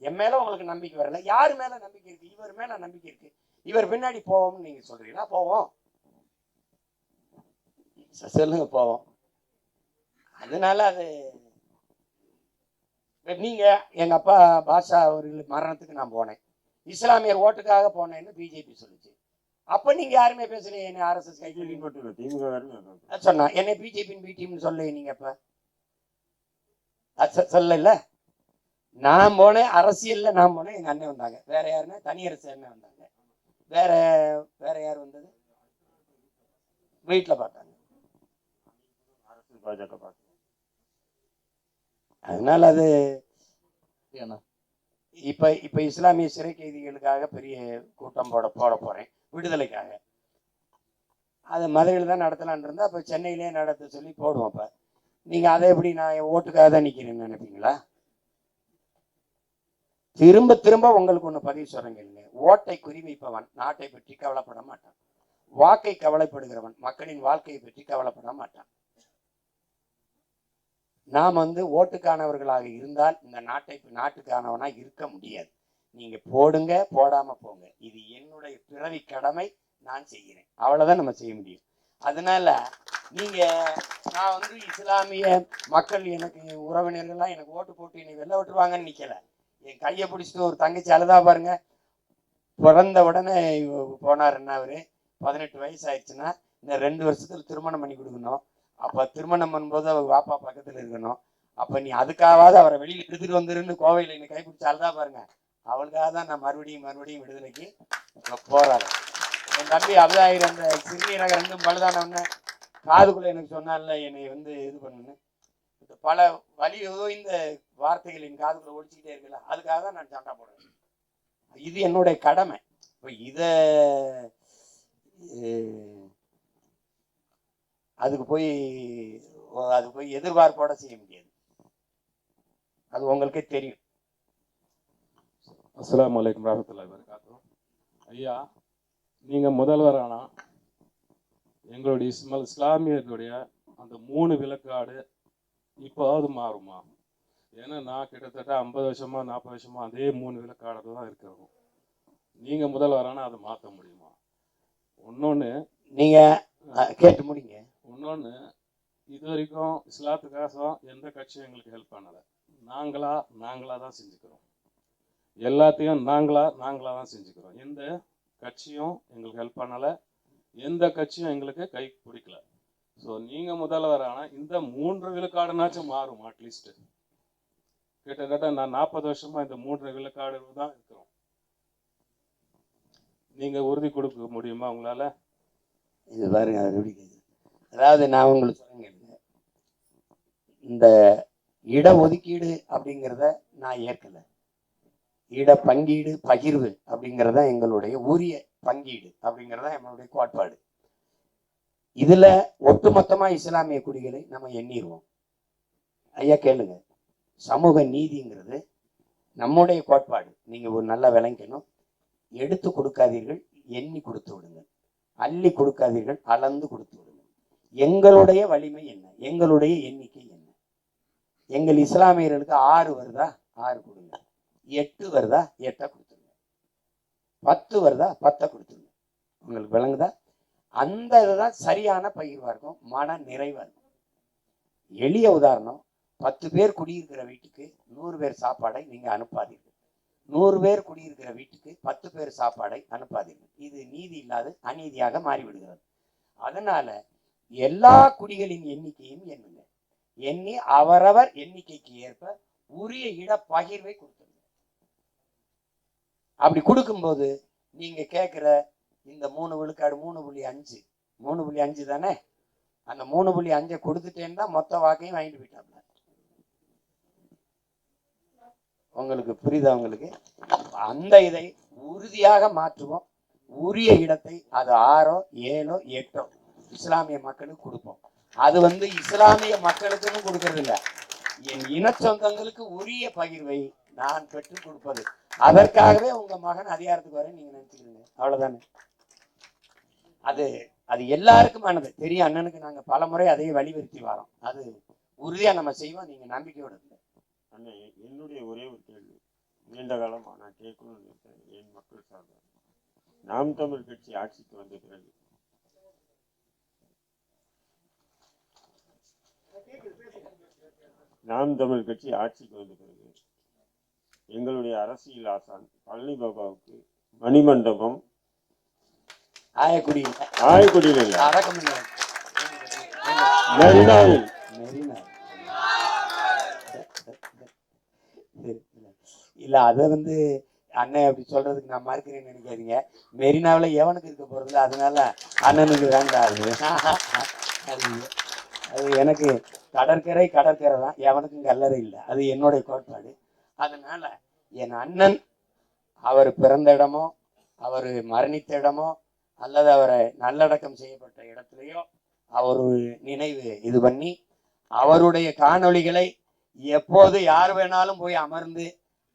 என் மேல உங்களுக்கு நம்பிக்கை வரல, யாரு மேல நம்பிக்கை இருக்கு? இவர் மேல நம்பிக்கை இருக்கு, இவர் பின்னாடி போவோம்னு நீங்க சொல்றீங்களா? போவோம், சொல்லுங்க, போவோம். அதனால அது நீங்க எங்க அப்பா பாஷா அவர்கள் மரணத்துக்கு நான் போனேன், இஸ்லாமியர் ஓட்டுக்காக போனேன்னு பிஜேபி சொல்லுச்சு. அப்ப நீங்க யாருமே பேசலையே, என்ன ஆர்எஸ்எஸ் சொன்னா என்ன பிஜேபியின் பி டீம்னு சொல்ல நீங்க அப்ப சொல்லல. நான் போனேன், அரசியல்ல நான் போனேன், எங்க அண்ணன் வந்தாங்க. வேற யாருன்னா தனியரசு அண்ணன் வந்தாங்க. வேற யார் வந்தது? வீட்டுல பார்த்தாங்க. பாஜக பார்க்கணும். அதனால அது ஏன்னா இப்ப இஸ்லாமிய சிறை கைதிகளுக்காக பெரிய கூட்டம் போட போறேன் விடுதலைக்காக. அதை மதுரையில் தான் நடத்தலான் இருந்தா அப்ப சென்னையிலே நடத்த சொல்லி போடுவோம். அப்ப நீங்க அதை எப்படி நான் என் ஓட்டுக்காக தான் நிக்கிறேன்னு நினைப்பீங்களா? திரும்ப திரும்ப உங்களுக்கு ஒண்ணு பதிவு சொல்றேங்க. ஓட்டை குறிவைப்பவன் நாட்டை பற்றி கவலைப்பட மாட்டான். வாக்கை கவலைப்படுகிறவன் மக்களின் வாழ்க்கையை பற்றி கவலைப்பட மாட்டான். நாம் ஓட்டுக்கானவர்களாக இருந்தால் இந்த நாட்டுக்கானவனா இருக்க முடியாது. நீங்க போடுங்க, போடாம போங்க, இது என்னுடைய பிறவி கடமை, நான் செய்கிறேன், அவ்வளவுதான் நம்ம செய்ய முடியும். அதனால நீங்க நான் இஸ்லாமிய மக்கள் எனக்கு உறவினர்கள்லாம் எனக்கு ஓட்டு போட்டு என்னை வெளில விட்டுருவாங்கன்னு நிக்கல. என் கையை பிடிச்சிட்டு ஒரு தங்கச்சி அழுதா பாருங்க. பிறந்த உடனே போனாருன்னா அவரு 18 வயசு ஆயிடுச்சுன்னா இந்த 2 வருஷத்துல திருமணம் பண்ணி கொடுக்கணும். அப்ப திருமணம் பண்ணும்போது அவர் வாப்பா பக்கத்துல இருக்கணும். அப்ப நீ அதுக்காவது அவரை வெளியில எடுத்துட்டு வந்துருன்னு கோவையில என்னை கைப்பிடிச்சு அழுதா பாருங்க. அவளுக்காக தான் நான் மறுபடியும் விடுதலைக்கு போராடுறேன். என் தம்பி அபதாயிரம் அந்த சிறுநீரகம் 2 பழுதானவன காதுக்குள்ள எனக்கு சொன்னால என்னை இது பண்ணுன்னு பல வலி இந்த வார்த்தைகள் என் காதுக்குள்ள ஒழிச்சுக்கிட்டே இருக்குல்ல, அதுக்காக தான் நான் சண்டை போடுறேன். இது என்னுடைய கடமை. இப்போ அதுக்கு போய் எதிர்பார்ப்போட செய்ய முடியாது. அது உங்களுக்கே தெரியும். அஸ்ஸலாமு அலைக்கும் வரஹ்மத்துல்லாஹி வபரகாத்துஹு. ஐயா, நீங்க முதல்வர் ஆனா எங்களுடைய இஸ்லாமியர்களுடைய அந்த 3 விழுக்காடு இப்போது மாறுமா? ஏன்னா நான் கிட்டத்தட்ட 50 வருஷமா 40 வருஷமா அதே 3 விழுக்காடு தான் இருக்கிறோம். நீங்க முதல்வர் ஆனா அதை மாற்ற முடியுமா? இன்னொன்னு நீங்க கேட்டு முடிங்க. இன்னொன்னு, இது வரைக்கும் இஸ்லாத்துக்காக எந்த கட்சியும் எங்களுக்கு ஹெல்ப் பண்ணலை. நாங்களா தான் செஞ்சுக்கிறோம். எல்லாத்தையும் நாங்களா தான் செஞ்சுக்கிறோம். எந்த கட்சியும் எங்களுக்கு ஹெல்ப் பண்ணலை, எந்த கட்சியும் எங்களுக்கு கை பிடிக்கல. ஸோ நீங்க முதல்வர் ஆனால் இந்த 3 விழுக்காடுனாச்சும் மாறும். அட்லீஸ்ட் கிட்டத்தட்ட நான் 40 வருஷமா இந்த 3 விழுக்காடு தான் இருக்கிறோம். நீங்க உறுதி கொடுக்க முடியுமா உங்களால? இது பாருங்க, அதாவது நான் உங்களுக்கு சொல்லுங்க, இந்த இடஒதுக்கீடு அப்படிங்கிறத நான் ஏற்கல. இட பங்கீடு பகிர்வு அப்படிங்கிறத எங்களுடைய உரிய பங்கீடு அப்படிங்கிறத எங்களுடைய கோட்பாடு. இதுல ஒட்டுமொத்தமா இஸ்லாமிய குடிகளை நம்ம எண்ணிடுவோம். ஐயா கேளுங்க, சமூக நீதிங்கிறது நம்முடைய கோட்பாடு. நீங்க ஒரு நல்ல விளங்கணும். எடுத்து கொடுக்காதீர்கள், எண்ணி கொடுத்து விடுங்கள். அள்ளி கொடுக்காதீர்கள், அளந்து கொடுத்து விடுங்கள். எங்களுடைய வலிமை என்ன, எங்களுடைய எண்ணிக்கை என்ன? எங்கள் இஸ்லாமியர்களுக்கு 6 வருதா 6 கொடுங்க, 8 வருதா 8 கொடுத்துருங்க, 10 வருதா 10 கொடுத்துருங்க. உங்களுக்கு விளங்குதா? அந்த இதுதான் சரியான பகிர்வா இருக்கும், மன நிறைவா இருக்கும். எளிய உதாரணம், 10 பேர் குடியிருக்கிற வீட்டுக்கு 100 பேர் சாப்பாடை நீங்க அனுப்பாதீர்கள். 100 பேர் குடியிருக்கிற வீட்டுக்கு 10 பேர் சாப்பாடை அனுப்பாதீர்கள். இது நீதி இல்லாத அநீதியாக மாறிவிடுகிறது. அதனால எல்லா குடிகளின் எண்ணிக்கையும் எண்ணுங்க. எண்ணி அவரவர் எண்ணிக்கைக்கு ஏற்ப உரிய இட பகிர்வை கொடுத்துருங்க. அப்படி கொடுக்கும்போது நீங்க கேட்கிற இந்த 3 விழுக்காடு 3.5 தானே, அந்த 3.5 கொடுத்துட்டேன்னா மொத்த வாக்கையும் வாங்கிட்டு போயிட்டாப்ல. உங்களுக்கு புரியுதா? உங்களுக்கு அந்த இதை உறுதியாக மாற்றுவோம். உரிய இடத்தை அது 6ஓ 7ஓ 8ஓ இஸ்லாமிய மக்களுக்கு கொடுப்போம். அது இஸ்லாமிய மக்களுக்குன்னு கொடுக்கறது இல்லை, என் இன சொந்தங்களுக்கு உரிய பகிர்வை நான் பெற்றுக் கொடுப்பது. அதற்காகவே உங்க மகன் அதிகாரத்துக்கு வர நீங்க நினைச்சுக்கிறீங்க, அவ்வளவுதானே. அது எல்லாருக்குமானது தெரியும். அண்ணனுக்கு நாங்க பல முறை அதையே வலியுறுத்தி வரோம். அது உறுதியா நம்ம செய்வோம், நீங்க நம்பிக்கையோடு இல்லை. அண்ணே, என்னுடைய ஒரே ஒரு கேள்வி நீண்ட காலமா நான் கேட்கணும்னு நினைக்கிறேன். என் மக்கள் சார்ந்த நாம் தமிழ் கட்சி ஆட்சிக்கு வந்த பிறகு எங்களுடைய அரசியல் ஆசான் பழனி பாபாவுக்கு மணிமண்டபம் ஆயக்குடியில் இல்லை, மெரினாவில் இல்ல. அதை அண்ணன் அப்படி சொல்றதுக்கு நான் மறுக்கிறேன்னு நினைக்காதீங்க. மெரினாவில் எவனுக்கு இருக்க போறதில்ல, அதனால அண்ணனுக்கு வேண்டாம். அது எனக்கு கடற்கரை தான், எவனுக்கும் கல்லறை இல்லை, அது என்னுடைய கோட்பாடு. அதனால என் அண்ணன் அவர் பிறந்த இடமோ அவர் மரணித்த இடமோ அல்லது அவரை நல்லடக்கம் செய்யப்பட்ட இடத்துலையோ அவர் நினைவு இது பண்ணி அவருடைய காணொளிகளை எப்போது யார் வேணாலும் போய் அமர்ந்து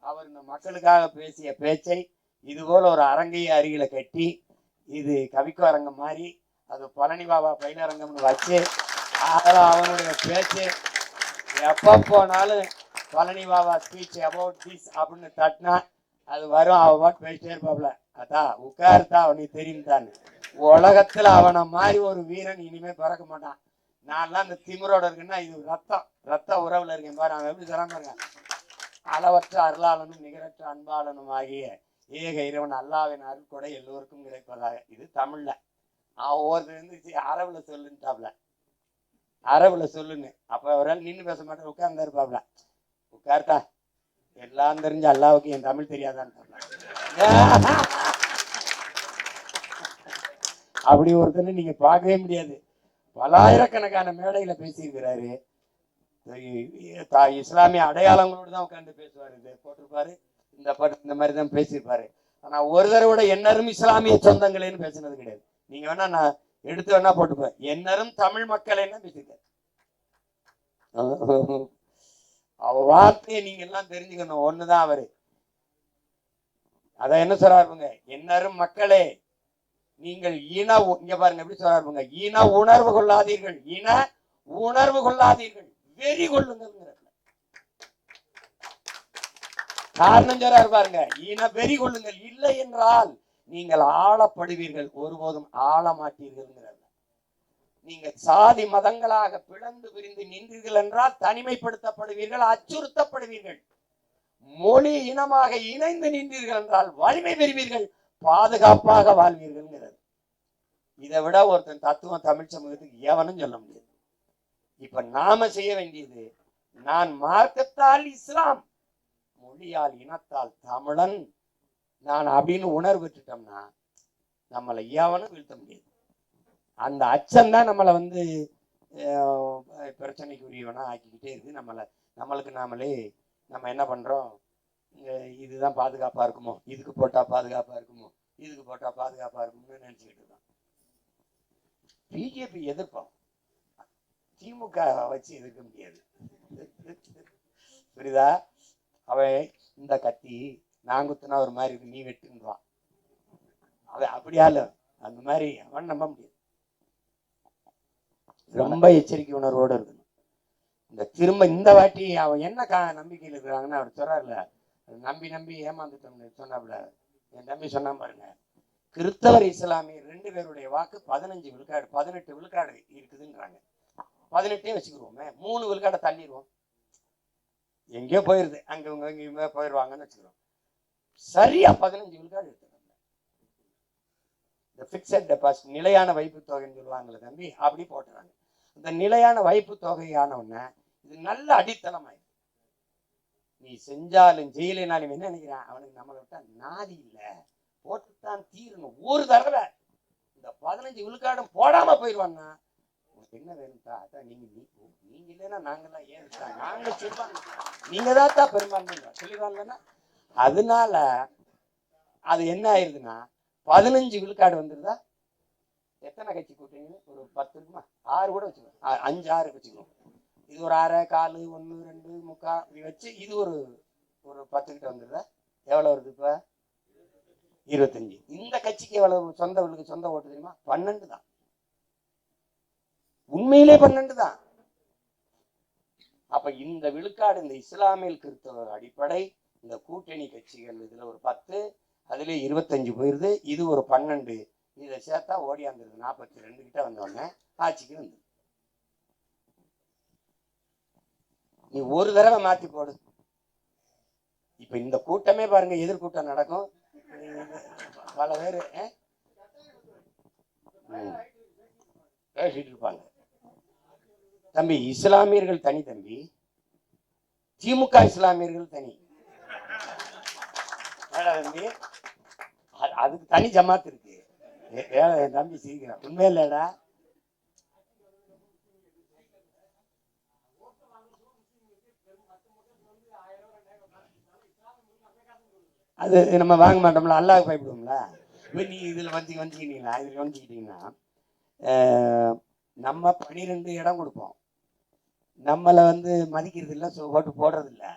அவர் இந்த மக்களுக்காக பேசிய பேச்சை இதுபோல் ஒரு அரங்கையை அருகில கட்டி இது கவிக்கு அரங்கம் மாதிரி அது பழனி பாபா பயிலரங்கம்னு வச்சு அதில் அவனுடைய பேச்சு எப்போ போனாலும் Palani Baba speech about this அப்படின்னு தட்டினா அது வரும். அவன் பாட்டு பேசிட்டே இருப்பாப்ல, அதான் உட்கார்த்தா அவனுக்கு தெரியும் தான். உலகத்துல அவனை மாதிரி ஒரு வீரன் இனிமே பிறக்க மாட்டான். நான்லாம் இந்த திமிரோட இருக்குன்னா இது ரத்த உறவுல இருக்கேன் பாரு. அவன் எப்படி சொல்ல பாருங்க, அளவற்ற அருளாளனும் நிகரற்ற அன்பாளனும் ஆகிய ஏக இறைவன் அல்லாவின் அருள் கூட எல்லோருக்கும் கிடைப்பதாக. இது தமிழ்ல. அவன் ஒவ்வொருத்தர் இருந்து அரபுல சொல்லுன்ட்டாப்ல, அரபுல சொல்லுன்னு. அப்ப அவரால் நின்று பேச மாட்டேன், உட்கார்ந்து இருப்பாப்ல. உட்கார்த்தா எல்லாம் தெரிஞ்ச அல்லாவுக்கு என் தமிழ் தெரியாதான்னு அப்படி ஒருத்தர் நீங்க பார்க்கவே முடியாது. பலாயிரக்கணக்கான மேடையில பேசியிருக்கிறாரு. இஸ்லாமிய அடையாளங்களோடு தான் உட்காந்து பேசுவாரு. இது போட்டிருப்பாரு, இந்த பாட்டு இந்த மாதிரி தான் பேசியிருப்பாரு. ஆனா ஒரு தடவை என்னரும் இஸ்லாமிய சொந்தங்களேன்னு பேசினது கிடையாது. நீங்க வேணா நான் எடுத்து வேணா போட்டுப்பேன், என்னரும் தமிழ் மக்களேன்னு பேசியிருக்காரு. அவ வார்த்தையை நீங்க எல்லாம் தெரிஞ்சுக்கணும். ஒண்ணுதான் அவரு அத என்ன சொல்றாருங்க, என்னரும் மக்களே நீங்கள் இங்க பாருங்க எப்படி சொல்றாருங்க, இன உணர்வு கொள்ளாதீர்கள், இன உணர்வு கொள்ளாதீர்கள், வெறி கொள்ளுங்கள். காரணம் சொல்றாரு பாருங்க, இன வெறி கொள்ளுங்கள், இல்லை என்றால் நீங்கள் ஆளப்படுவீர்கள், ஒருபோதும் ஆள மாட்டீர்கள். நீங்க சாதி மதங்களாக பிளந்து பிரிந்து நின்றீர்கள் என்றால் தனிமைப்படுத்தப்படுவீர்கள், அச்சுறுத்தப்படுவீர்கள். மொழி இனமாக இணைந்து நின்றீர்கள் என்றால் வலிமை பெறுவீர்கள், பாதுகாப்பாக வாழ்வீர்கள். இதை விட ஒருத்தன் தத்துவம் தமிழ் சமூகத்துக்கு எவனும் சொல்ல முடியாது. இப்ப நாம செய்ய வேண்டியது, நான் மார்க்கத்தால் இஸ்லாம், மொழியால் இனத்தால் தமிழன் நான் அப்படின்னு உணர்வு பெற்றுட்டோம்னா நம்மளை எவனும் வீழ்த்த முடியாது. அந்த அச்சம்தான் நம்மளை பிரச்சனைக்குரியவனா ஆக்கிக்கிட்டே இருக்கு. நம்மளுக்கு நாமளே நம்ம என்ன பண்றோம், இதுதான் பாதுகாப்பா இருக்குமோ, இதுக்கு போட்டா பாதுகாப்பா இருக்குமோ, இதுக்கு போட்டா பாதுகாப்பா இருக்கும்னு நினைச்சுக்கிட்டு இருக்கோம். பிஜேபி எதிர்ப்போம், திமுக வச்சு எதிர்க்க முடியாது. புரியுதா? அவன் இந்த கத்தி நான் குத்துனா ஒரு மாதிரி இருக்கு, நீ வெட்டுன்றான். அவன் அப்படியால அந்த மாதிரி அவன் நம்ப முடியாது. ரொம்ப எச்சரிக்கை உணர்வோடு இருக்கணும். திரும்ப இந்த வாட்டி அவன் என்ன நம்பிக்கையில் இருக்கிறாங்கன்னு அவர் சொல்றாருல, நம்பி ஏமாந்துட்டோம்னு சொன்னாப்புல. என் தம்பி சொன்னா பாருங்க, கிறிஸ்தவர் இஸ்லாமியர் 2 பேருடைய வாக்கு 15 விழுக்காடு 18 விழுக்காடு இருக்குதுன்றாங்க. 18 வச்சுக்கிருவோமே, 3 விழுக்காடை தள்ளிடுவோம், எங்கேயோ போயிருது, அங்க இங்க போயிடுவாங்கன்னு வச்சுக்கிறோம். சரியா 15 விழுக்காடு எடுத்துக்கோங்க. இந்த பிக்சட் டெபாசிட், நிலையான வைப்பு தொகைன்னு சொல்லுவாங்களே தம்பி, அப்படி போட்டுறாங்க. இந்த நிலையான வைப்பு தொகையானவன இது நல்ல அடித்தளமாயிருக்கு. நீ செஞ்சாலும் செய்யலைனாலும் என்ன நினைக்கிறான், அவனுக்கு நம்மளை விட்டா நாதி இல்லை, போட்டுத்தான் தீரணும். ஒரு தடவை இந்த 15 விழுக்காடும் போடாம போயிடுவான்னா உனக்கு என்ன வேணும்டா, அதான் நீங்க இல்லைன்னா நாங்கெல்லாம் ஏன் நாங்க சொல்லுவாங்க, நீங்க தான் பெரும்பான்மை சொல்லிடுவாங்கன்னா. அதனால அது என்ன ஆயிருதுன்னா 15 விழுக்காடு வந்துருதா. எத்தனை கட்சி கூட்டணி, ஒரு 10 இருக்குமா, 6 கூட வச்சுக்கணும், 5 6 வச்சுக்கணும். இது ஒரு 1/2 1/4 1 2 3/4 இப்படி வச்சு இது ஒரு 10 கிட்ட வந்துருதா. எவ்வளவு வருது இப்ப? 25. இந்த கட்சிக்கு எவ்வளவு சொந்த ஓட்டு தெரியுமா? 12 தான். உண்மையிலே 12 தான். அப்ப இந்த விழுக்காடு இந்த இஸ்லாமியல் கிறிஸ்தவர் அடிப்படை, இந்த கூட்டணி கட்சிகள் இதுல ஒரு 10, அதுல 25 போயிருது, இது ஒரு 12, இதை சேர்த்தா ஓடியாந்துருது 42 கிட்ட வந்தோடனே ஆட்சிக்கு வந்து. நீ ஒரு தடவை மாத்தி போடு. இப்ப இந்த கூட்டமே பாருங்க, எதிர்கூட்டம் நடக்கும், பல பேரு பேசிட்டு இருப்பாங்க. தம்பி, இஸ்லாமியர்கள் தனி தம்பி, திமுக இஸ்லாமியர்கள் தனி தம்பி, அதுக்கு தனி ஜமாத் இருக்கு. தம்பி சிரிக்கிறான், உண்மையில்லடா. அது நம்ம வாங்க மாட்டோம்ல, அல்லாஹ் பயப்படுவோம்ல. இப்போ நீ இதில் வந்துக்கிட்டீங்களா, இதில் வந்துக்கிட்டீங்கன்னா நம்ம 12 இடம் கொடுப்போம், நம்மளை வந்து மதிக்கிறது இல்லை, ஓட்டு போடுறது இல்லை.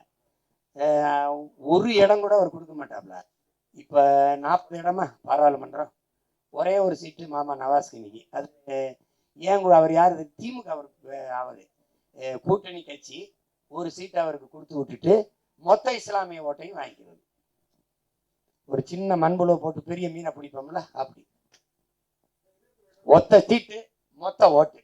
ஒரு இடம் கூட அவர் கொடுக்க மாட்டாப்ல. இப்போ 40 இடமா பாராளுமன்றம், ஒரே ஒரு சீட்டு மாமா நவாஸ்க்கு இன்னைக்கு. அது ஏன் அவர் யார், திமுக அவர் கூட்டணி கட்சி ஒரு சீட்டை அவருக்கு கொடுத்து விட்டுட்டு மொத்த இஸ்லாமிய ஓட்டையும் வாங்கிக்கிறது. ஒரு சின்ன மண்புழு போட்டு பெரிய மீனை பிடிப்போம்ல, அப்படி ஒத்த சீட்டு மொத்த ஓட்டு.